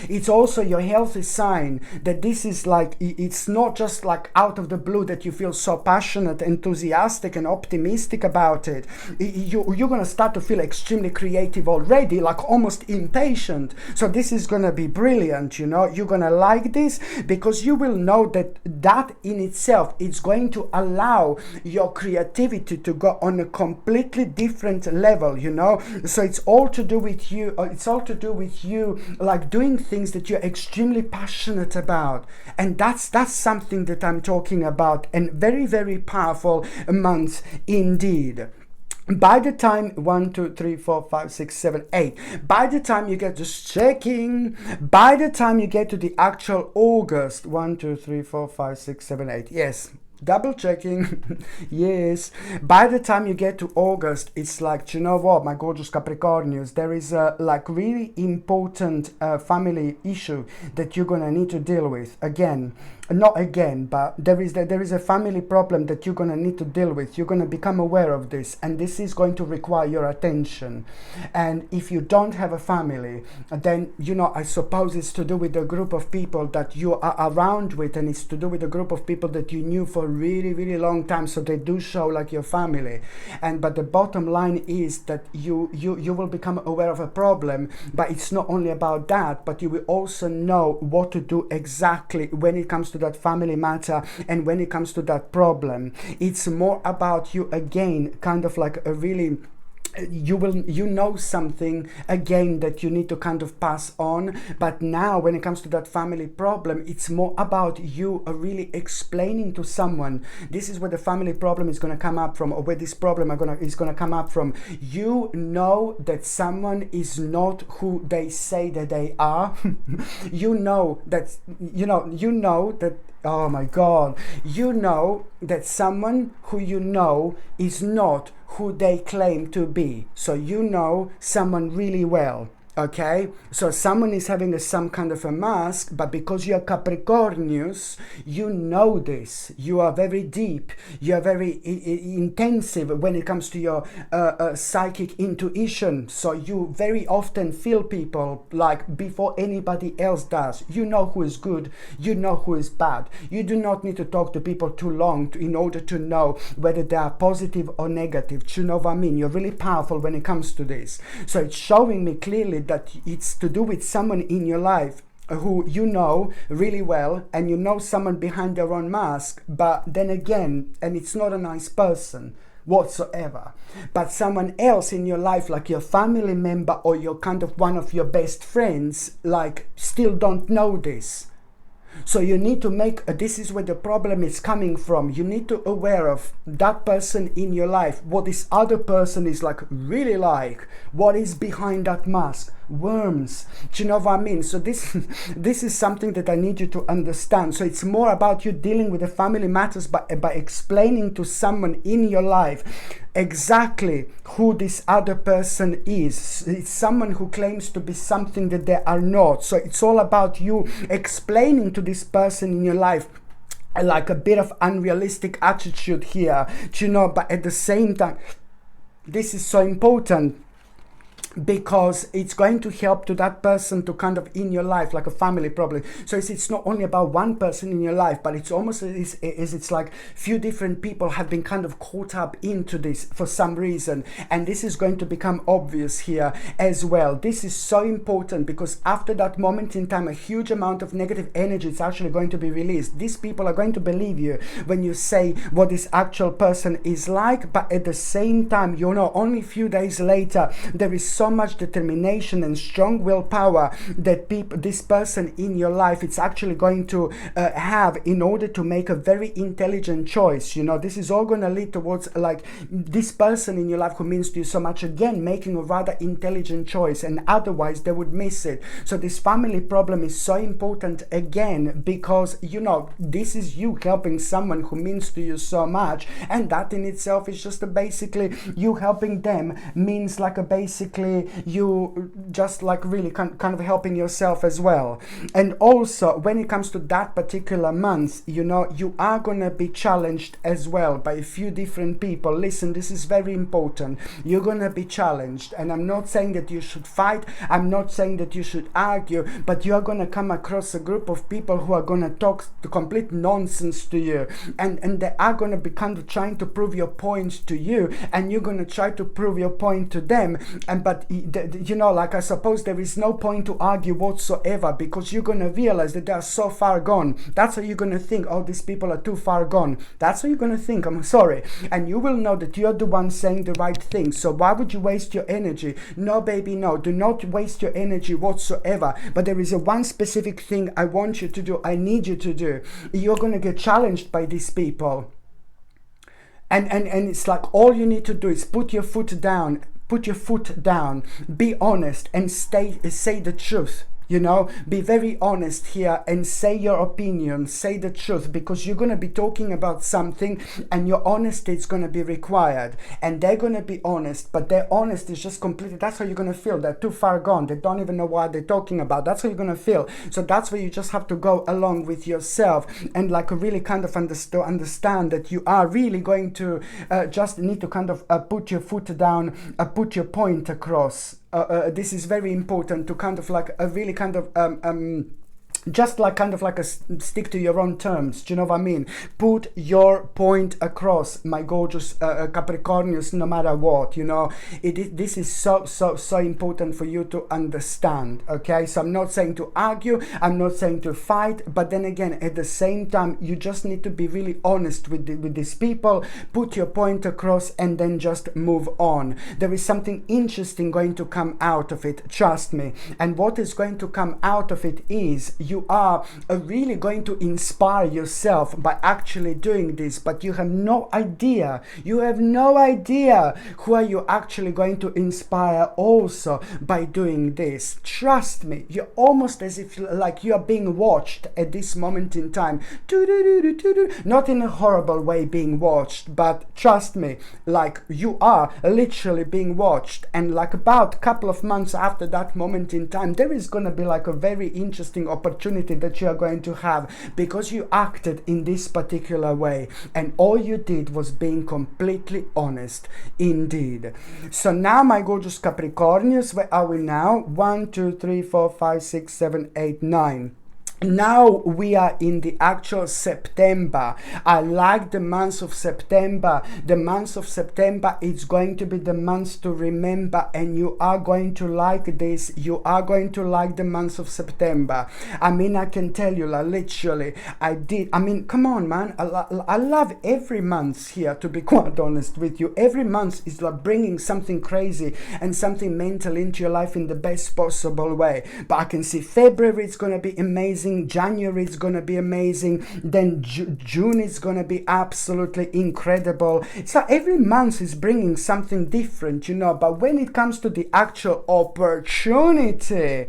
It's also your healthy sign that this is like, it's not just like out of the blue that you feel so passionate, enthusiastic and optimistic about it. You're going to start to feel extremely creative already, like almost impatient. So this is going to be brilliant, you know. You're going to like this, because you will know that in itself it's going to allow your creativity to go on a completely different level, you know. So it's all to do with you, like doing things that you're extremely passionate about, and that's something that I'm talking about, and very, very powerful month indeed. By the time 1, 2, 3, 4, 5, 6, 7, 8, by the time you get, just checking, by the time you get to the actual August, 1, 2, 3, 4, 5, 6, 7, 8, yes, double checking, yes, by the time you get to August, it's like, you know what, my gorgeous Capricornians, there is a like really important family issue that you're gonna need to deal with. But there is a family problem that you're gonna need to deal with. You're gonna become aware of this, and this is going to require your attention. And if you don't have a family, then, you know, I suppose it's to do with the group of people that you are around with, and it's to do with the group of people that you knew for a really, really long time, so they do show like your family. And but the bottom line is that you will become aware of a problem, but it's not only about that, but you will also know what to do exactly when it comes to that family matter and when it comes to that problem. It's more about you again, kind of like a really, you know something again that you need to kind of pass on. But now when it comes to that family problem, it's more about you really explaining to someone, this is where the family problem is going to come up from, or where this problem is going to come up from. You know that someone is not who they say that they are. you know that oh my God, you know that someone who you know is not who they claim to be. So you know someone really well. Okay, so someone is having some kind of a mask, but because you're Capricornious, you know this. You are very deep. You are very intensive when it comes to your psychic intuition. So you very often feel people like before anybody else does. You know who is good. You know who is bad. You do not need to talk to people too long in order to know whether they are positive or negative. Do you know what I mean? You're really powerful when it comes to this. So it's showing me clearly that it's to do with someone in your life who you know really well, and you know someone behind their own mask, but then again, and it's not a nice person whatsoever, but someone else in your life, like your family member or your kind of one of your best friends, like still don't know this. So you need to make, this is where the problem is coming from. You need to aware of that person in your life, what this other person is like, really like, what is behind that mask. Worms. Do you know what I mean? So this is something that I need you to understand. So it's more about you dealing with the family matters by explaining to someone in your life exactly who this other person is. It's someone who claims to be something that they are not. So it's all about you explaining to this person in your life like a bit of unrealistic attitude here, you know, but at the same time, this is so important, because it's going to help to that person to kind of in your life like a family problem. So it's not only about one person in your life, but it's almost it's like few different people have been kind of caught up into this for some reason, and this is going to become obvious here as well. This is so important, because after that moment in time, a huge amount of negative energy is actually going to be released. These people are going to believe you when you say what this actual person is like, but at the same time, you know, only a few days later, there is so much determination and strong willpower that this person in your life, it's actually going to have in order to make a very intelligent choice. You know, this is all going to lead towards like this person in your life who means to you so much, again, making a rather intelligent choice, and otherwise they would miss it. So this family problem is so important again, because, you know, this is you helping someone who means to you so much, and that in itself is just basically you helping them, means like a basically you just like really kind of helping yourself as well. And also when it comes to that particular month, you know, you are gonna be challenged as well by a few different people. Listen, this is very important. You're gonna be challenged, and I'm not saying that you should fight, I'm not saying that you should argue, but you are gonna come across a group of people who are gonna talk the complete nonsense to you, and they are gonna be kind of trying to prove your point to you, and you're gonna try to prove your point to them, and but but like, I suppose there is no point to argue whatsoever, because you're going to realize that they are so far gone. That's how you're going to think, oh, these people are too far gone. That's how you're going to think, I'm sorry. And you will know that you're the one saying the right thing. So why would you waste your energy? No, baby, no. Do not waste your energy whatsoever. But there is a one specific thing I want you to do. I need you to do. You're going to get challenged by these people. And it's like, all you need to do is put your foot down, be honest, and say the truth. Be very honest here and say your opinion, say the truth, because you're going to be talking about something and your honesty is going to be required, and they're going to be honest, but their honesty is just completely, that's how you're going to feel. They're too far gone. They don't even know what they're talking about. That's how you're going to feel. So that's where you just have to go along with yourself and like really kind of understand that you are really going to just need to kind of put your foot down, put your point across. This is very important to kind of like a really kind of just like kind of like a stick to your own terms. Do you know what I mean? Put your point across, my gorgeous Capricornius, no matter what. This is so important for you to understand. Okay, so I'm not saying to argue, I'm not saying to fight, but then again, at the same time, you just need to be really honest with these people, put your point across, and then just move on. There is something interesting going to come out of it, trust me. And what is going to come out of it is you are really going to inspire yourself by actually doing this, but you have no idea who are you actually going to inspire also by doing this. Trust me, you're almost as if like you are being watched at this moment in time. Not in a horrible way being watched, but trust me, like you are literally being watched. And like about a couple of months after that moment in time, there is going to be like a very interesting opportunity that you are going to have, because you acted in this particular way and all you did was being completely honest indeed. So now, my gorgeous Capricornius, where are we now? 1, 2, 3, 4, 5, 6, 7, 8, 9. Now we are in the actual September. I like the month of September. The month of September is going to be the month to remember, and you are going to like this. You are going to like the month of September. I mean, I can tell you, like, literally, come on, man. I love every month here, to be quite honest with you. Every month is like bringing something crazy and something mental into your life in the best possible way. But I can see February is going to be amazing. January is going to be amazing. Then June is going to be absolutely incredible. So every month is bringing something different, but when it comes to the actual opportunity,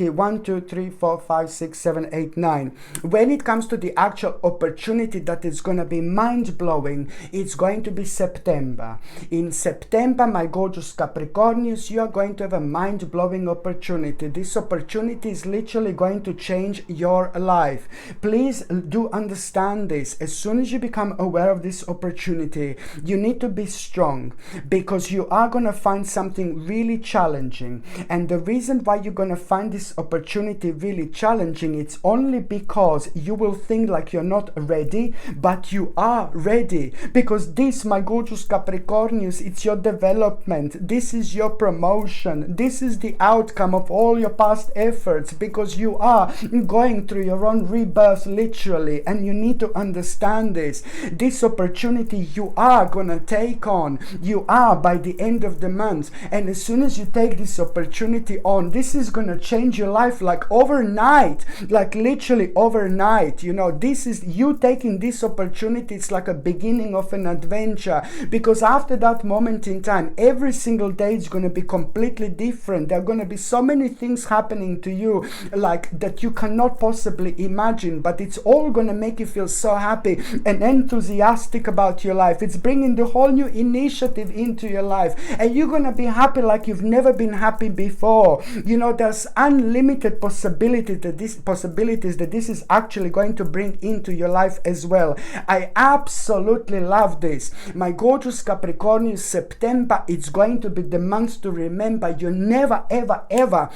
1, 2, 3, 4, 5, 6, 7, 8, 9, when it comes to the actual opportunity that is going to be mind-blowing, it's going to be September. In September, my gorgeous Capricornius, you are going to have a mind-blowing opportunity. This opportunity is literally going to change your life. Please do understand this. As soon as you become aware of this opportunity, you need to be strong, because you are going to find something really challenging. And the reason why you're going to find this opportunity really challenging, it's only because you will think like you're not ready, but you are ready. Because this, my gorgeous Capricornius, it's your development. This is your promotion. This is the outcome of all your past efforts, because you are going through your own rebirth literally, and you need to understand this. This opportunity you are gonna take on, you are by the end of the month, and as soon as you take this opportunity on, this is gonna change your life like overnight, like literally overnight. This is you taking this opportunity. It's like a beginning of an adventure, because after that moment in time, every single day is gonna be completely different. There are gonna be so many things happening to you like that you cannot possibly imagine, but it's all gonna make you feel so happy and enthusiastic about your life. It's bringing the whole new initiative into your life, and you're gonna be happy like you've never been happy before. There's unlimited possibilities that this is actually going to bring into your life as well. I absolutely love this, my gorgeous Capricornius. September, it's going to be the month to remember. You never ever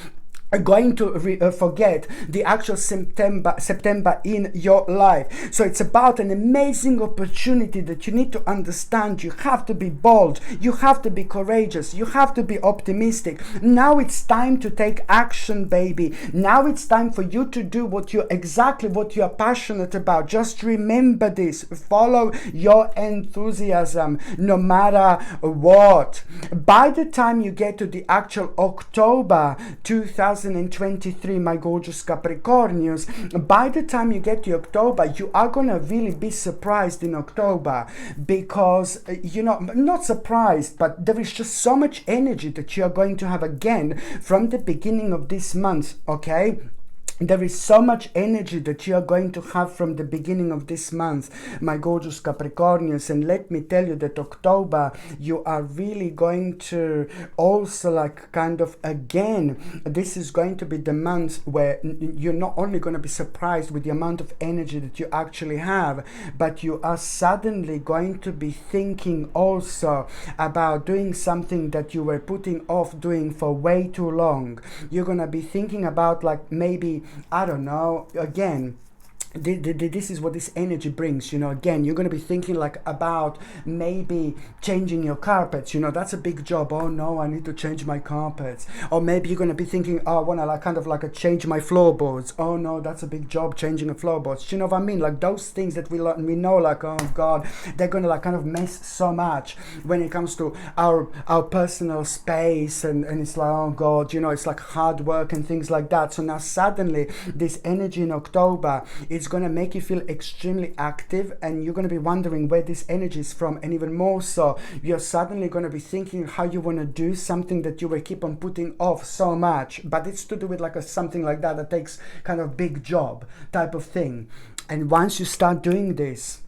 are going to forget the actual September in your life. So it's about an amazing opportunity that you need to understand. You have to be bold, you have to be courageous, you have to be optimistic. Now it's time to take action, baby. Now it's time for you to do what you are passionate about. Just remember this: follow your enthusiasm no matter what. By the time you get to the actual October 2023, my gorgeous Capricornians, by the time you get to October, you are gonna really be surprised in October, because not surprised, but there is just so much energy that you are going to have again from the beginning of this month. Okay, there is so much energy that you are going to have from the beginning of this month, my gorgeous Capricornians. And let me tell you that October, you are really going to also again, this is going to be the month where you're not only going to be surprised with the amount of energy that you actually have, but you are suddenly going to be thinking also about doing something that you were putting off doing for way too long. You're going to be thinking about maybe, I don't know, again, this is what this energy brings. Again, you're going to be thinking about maybe changing your carpets. That's a big job. Oh no, I need to change my carpets. Or maybe you're going to be thinking, oh, I want to change my floorboards. Oh no, that's a big job, changing the floorboards. You know what I mean? Those things that we know, oh god, they're going to mess so much when it comes to our personal space, and it's oh god, it's hard work and things like that. So now suddenly this energy in October, it's going to make you feel extremely active, and you're going to be wondering where this energy is from. And even more so, you're suddenly going to be thinking how you want to do something that you will keep on putting off so much, but it's to do with something like that takes kind of big job type of thing. And once you start doing this,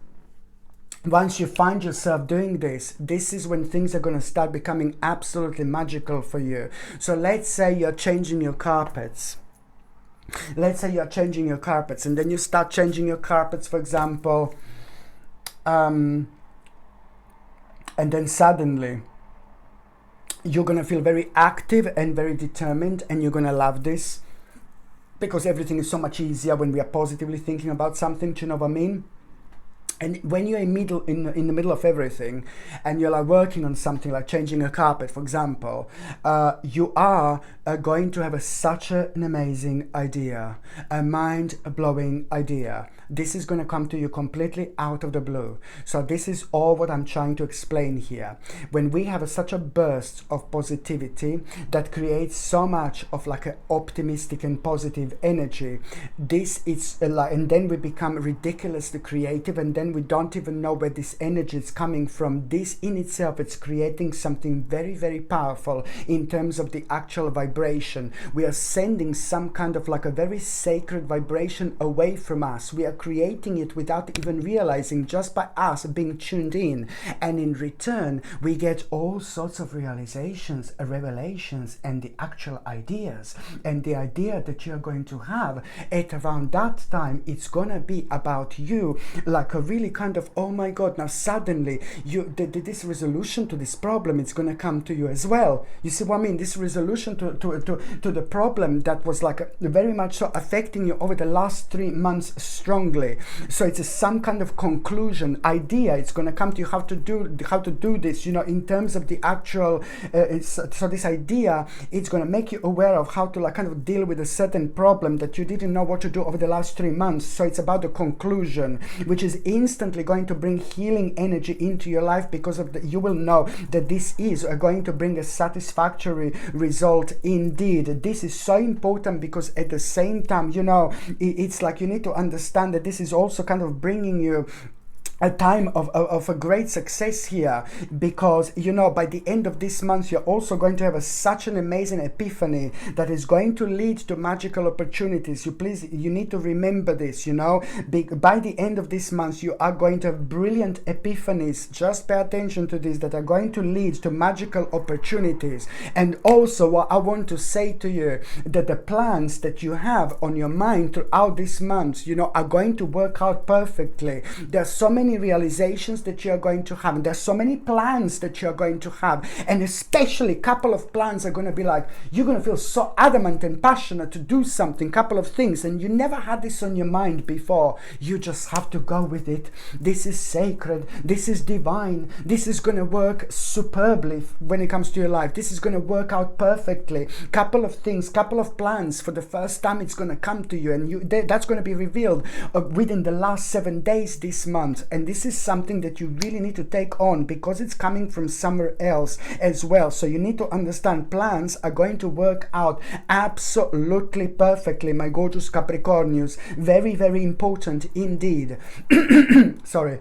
once you find yourself doing this is when things are going to start becoming absolutely magical for you. So let's say you're changing your carpets. Let's say you're changing your carpets, and then you start changing your carpets, for example, and then suddenly you're going to feel very active and very determined, and you're going to love this, because everything is so much easier when we are positively thinking about something. Do you know what I mean? And when you're in the middle of everything, and you're working on something like changing a carpet, for example, you are going to have such an amazing idea, a mind-blowing idea. This is going to come to you completely out of the blue. So this is all what I'm trying to explain here. When we have such a burst of positivity that creates so much of an optimistic and positive energy, this is and then we become ridiculously creative, and then we don't even know where this energy is coming from. This in itself, it's creating something very, very powerful in terms of the actual vibration. We are sending some kind of a very sacred vibration away from us. We are creating it without even realizing, just by us being tuned in. And in return, we get all sorts of realizations, revelations, and the actual ideas. And the idea that you're going to have at around that time, it's gonna be about you, a really kind of, oh my god, now suddenly this resolution to this problem, it's gonna come to you as well. You see what I mean? This resolution to the problem that was very much so affecting you over the last 3 months strongly. So it's some kind of conclusion idea. It's going to come to you how to do this, in terms of the actual so this idea, it's going to make you aware of how to kind of deal with a certain problem that you didn't know what to do over the last 3 months. So it's about the conclusion, which is instantly going to bring healing energy into your life, because of you will know that this is going to bring a satisfactory result indeed. This is so important, because at the same time, it's you need to understand that this is also kind of bringing you a time of a great success here, because by the end of this month you're also going to have such an amazing epiphany that is going to lead to magical opportunities. You need to remember this. By the end of this month you are going to have brilliant epiphanies. Just pay attention to this, that are going to lead to magical opportunities. And also, what I want to say to you, that the plans that you have on your mind throughout this month, are going to work out perfectly. There are so many many realizations that you're going to have, and there's so many plans that you're going to have, and especially a couple of plans are going to be like, you're going to feel so adamant and passionate to do something, couple of things, and you never had this on your mind before. You just have to go with it. This is sacred, this is divine, this is going to work superbly when it comes to your life. This is going to work out perfectly. Couple of things, couple of plans, for the first time it's going to come to you, and that's going to be revealed within the last 7 days this month. And this is something that you really need to take on, because it's coming from somewhere else as well. So you need to understand plans are going to work out absolutely perfectly, my gorgeous Capricornius. Very, very important indeed. Sorry.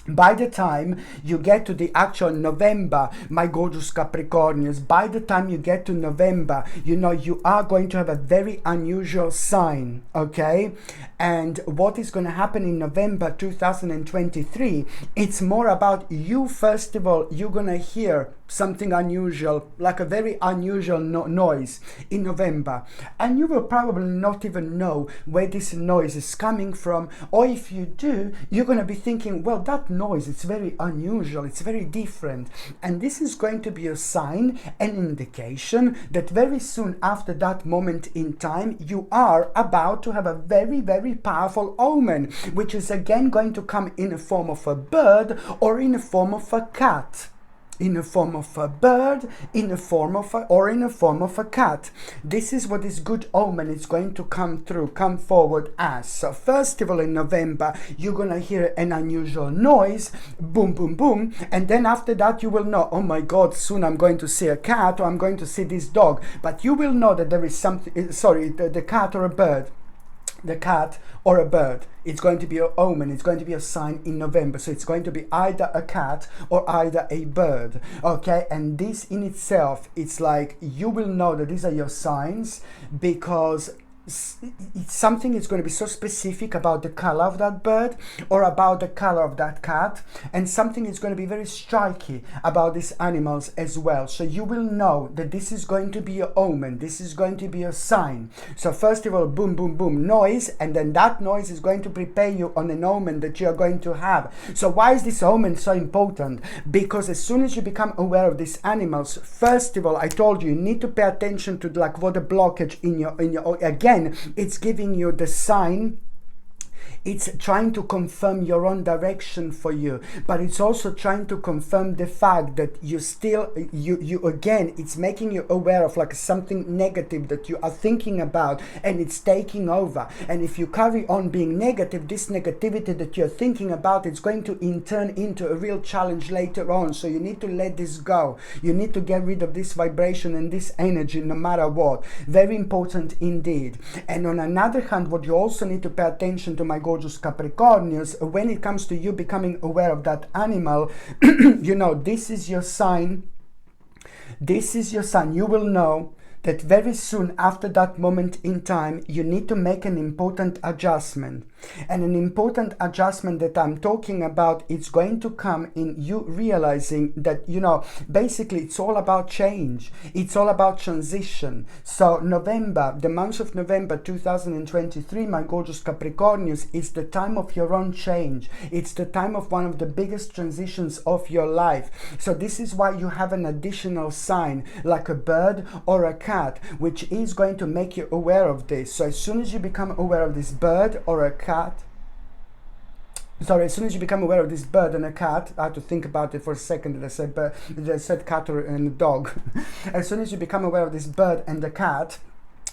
By the time you get to the actual November, my gorgeous Capricornius, by the time you get to November, you know, you are going to have a very unusual sign, okay? And what is going to happen in November 2023, it's more about you. First of all, you're going to hear something unusual, like a very unusual noise in November, and you will probably not even know where this noise is coming from, or if you do, you're going to be thinking, well, that noise, it's very unusual, it's very different. And this is going to be a sign, an indication that very soon after that moment in time, you are about to have a very, very powerful omen, which is again going to come in the form of a bird or in the form of a cat. In the form of a bird, in the form of a cat. This is what this good omen is going to come forward as. So first of all, in November, you're gonna hear an unusual noise, boom, boom, boom, and then after that you will know, oh my God, soon I'm going to see a cat, or I'm going to see this dog. But you will know that there is something, the cat or a bird. The cat or a bird. It's going to be an omen. It's going to be a sign in November. So it's going to be either a cat or either a bird. Okay, and this in itself, it's like you will know that these are your signs, because it's something is going to be so specific about the color of that bird or about the color of that cat, and something is going to be very striking about these animals as well. So you will know that this is going to be an omen, this is going to be a sign. So first of all, boom, boom, boom, noise, and then that noise is going to prepare you on an omen that you are going to have. So why is this omen so important? Because as soon as you become aware of these animals, first of all, I told you, you need to pay attention to like what the blockage in your again, it's giving you the sign. It's trying to confirm your own direction for you, but it's also trying to confirm the fact that you still, you again, it's making you aware of like something negative that you are thinking about, and it's taking over. And if you carry on being negative, this negativity that you're thinking about, it's going to turn into a real challenge later on. So you need to let this go. You need to get rid of this vibration and this energy no matter what. Very important indeed. And on another hand, what you also need to pay attention to, my gorgeous Capricornius, when it comes to you becoming aware of that animal, you know, this is your sign. This is your sign. You will know that very soon after that moment in time, you need to make an important adjustment. And an important adjustment that I'm talking about, it's going to come in you realizing that, you know, basically it's all about change. It's all about transition. So November, the month of November 2023, my gorgeous Capricornius, is the time of your own change. It's the time of one of the biggest transitions of your life. So this is why you have an additional sign, like a bird or a cat, which is going to make you aware of this. So as soon as you become aware of this bird or a cat, as soon as you become aware of this bird and a cat, I had to think about it for a second that I said cat and a dog. As soon as you become aware of this bird and the cat,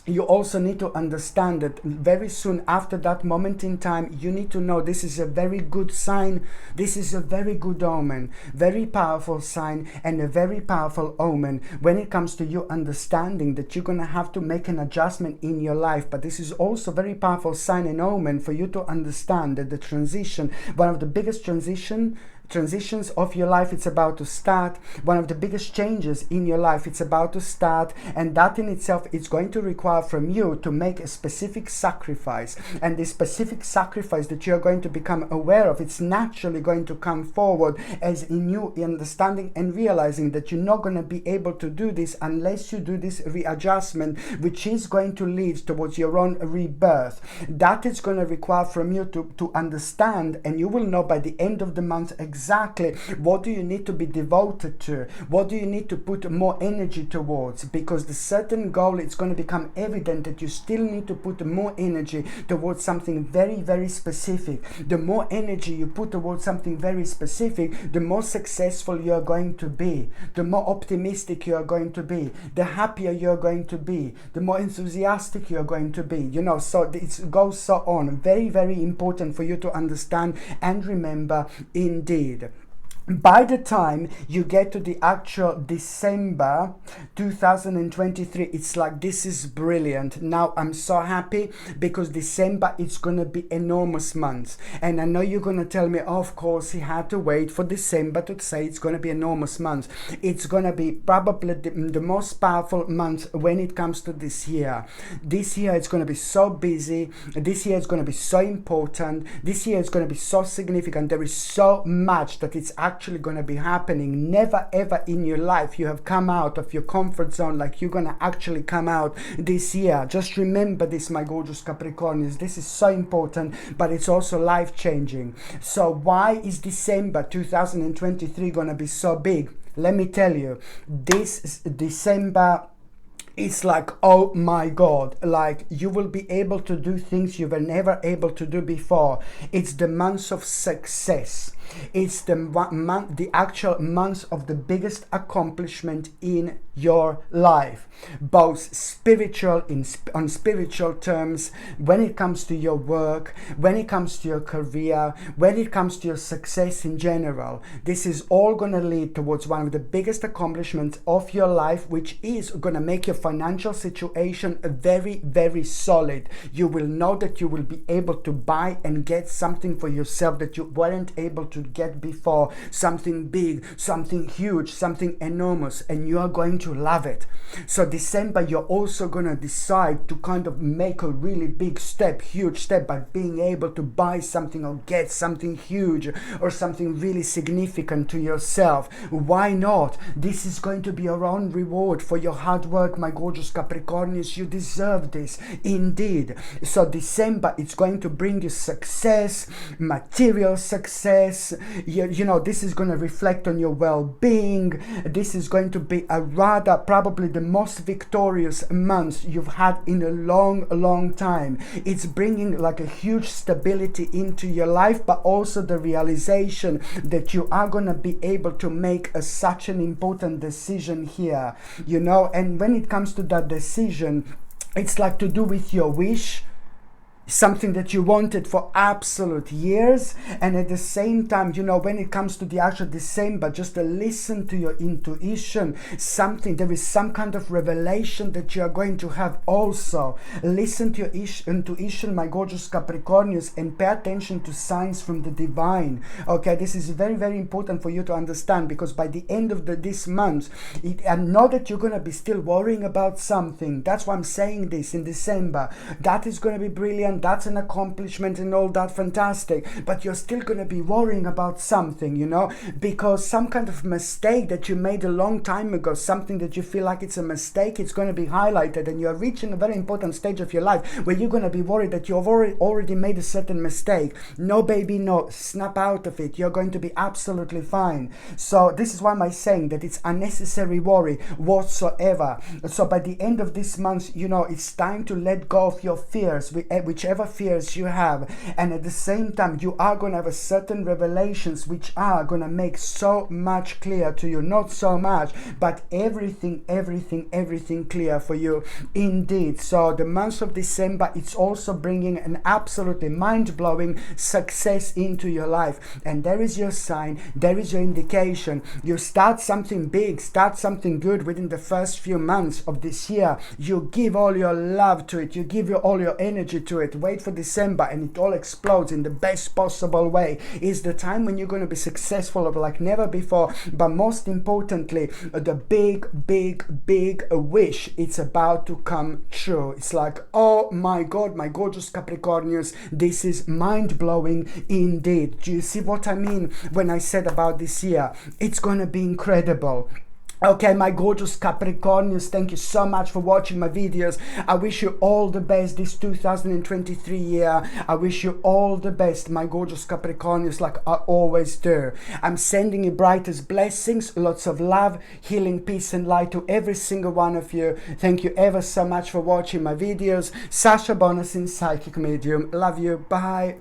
you also need to understand that very soon after that moment in time, you need to know this is a very good sign. This is a very good omen, very powerful sign, and a very powerful omen when it comes to you understanding that you're going to have to make an adjustment in your life. But this is also a very powerful sign and omen for you to understand that the transition, one of the biggest transition transitions of your life, it's about to start. One of the biggest changes in your life, it's about to start, and that in itself is going to require from you to make a specific sacrifice. And this specific sacrifice that you're going to become aware of, it's naturally going to come forward as in you understanding and realizing that you're not going to be able to do this unless you do this readjustment, which is going to lead towards your own rebirth. That is going to require from you to understand, and you will know by the end of the month exactly what do you need to be devoted to, what do you need to put more energy towards, because the certain goal, it's going to become evident that you still need to put more energy towards something very, very specific. The more energy you put towards something very specific, the more successful you are going to be, the more optimistic you are going to be, the happier you are going to be, the more enthusiastic you are going to be, so it goes so on. Very, very important for you to understand and remember indeed. By the time you get to the actual December 2023, it's like, this is brilliant. Now I'm so happy because December, it's going to be enormous months. And I know you're going to tell me, oh, of course, he had to wait for December to say it's going to be enormous months. It's going to be probably the most powerful month when it comes to this year. This year, it's going to be so busy. This year, it's going to be so important. This year, it's going to be so significant. There is so much that it's actually going to be happening. Never ever in your life you have come out of your comfort zone like you're going to actually come out this year. Just remember this, my gorgeous Capricornians. This is so important, but it's also life-changing. So why is December 2023 going to be so big? Let me tell you, this December, it's like, oh my God, like you will be able to do things you were never able to do before. It's the month of success. It's the actual month of the biggest accomplishment in your life, both spiritual, on spiritual terms, when it comes to your work, when it comes to your career, when it comes to your success in general. This is all going to lead towards one of the biggest accomplishments of your life, which is going to make your financial situation very, very solid. You will know that you will be able to buy and get something for yourself that you weren't able to get before, something big, something huge, something enormous, and you are going to love it. So December, you're also going to decide to kind of make a really big step, huge step, by being able to buy something or get something huge or something really significant to yourself. Why not? This is going to be your own reward for your hard work, my gorgeous Capricornians. You deserve this indeed. So December, it's going to bring you success, material success. You know, this is going to reflect on your well-being. This is going to be a rather probably the most victorious month you've had in a long time. It's bringing like a huge stability into your life, but also the realization that you are going to be able to make such an important decision here, you know. And when it comes to that decision, it's like to do with your wish, something that you wanted for absolute years. And at the same time, you know, when it comes to the actual December, just to listen to your intuition, there is some kind of revelation that you are going to have also. Listen to your intuition, my gorgeous Capricornians, and pay attention to signs from the divine. Okay, this is very, very important for you to understand, because by the end of this month, I know that you're going to be still worrying about something. That's why I'm saying this in December. That is going to be brilliant. That's an accomplishment and all that, fantastic, but you're still going to be worrying about something, you know, because some kind of mistake that you made a long time ago, something that you feel like it's a mistake, it's going to be highlighted, and you're reaching a very important stage of your life where you're going to be worried that you've already made a certain mistake. No, baby, no, snap out of it. You're going to be absolutely fine. So this is why I'm saying that it's unnecessary worry whatsoever. So by the end of this month, you know, it's time to let go of your fears, whichever fears you have, and at the same time you are going to have a certain revelations which are going to make so much clear to you. Not so much, but everything clear for you indeed. So the month of December, it's also bringing an absolutely mind-blowing success into your life, and there is your sign, there is your indication. You start something big, start something good within the first few months of this year. You give all your love to it, you give all your energy to it, it. Wait for December and it all explodes in the best possible way. It's the time when you're going to be successful like never before. But most importantly, the big wish, it's about to come true. It's like, oh my God, my gorgeous Capricornians, this is mind-blowing indeed. Do you see what I mean when I said about this year? It's going to be incredible. Okay, my gorgeous Capricornians, thank you so much for watching my videos. I wish you all the best this 2023 year. I wish you all the best, my gorgeous Capricornians, like I always do. I'm sending you brightest blessings, lots of love, healing, peace and light to every single one of you. Thank you ever so much for watching my videos. Sasha Bonasin, Psychic Medium. Love you. Bye.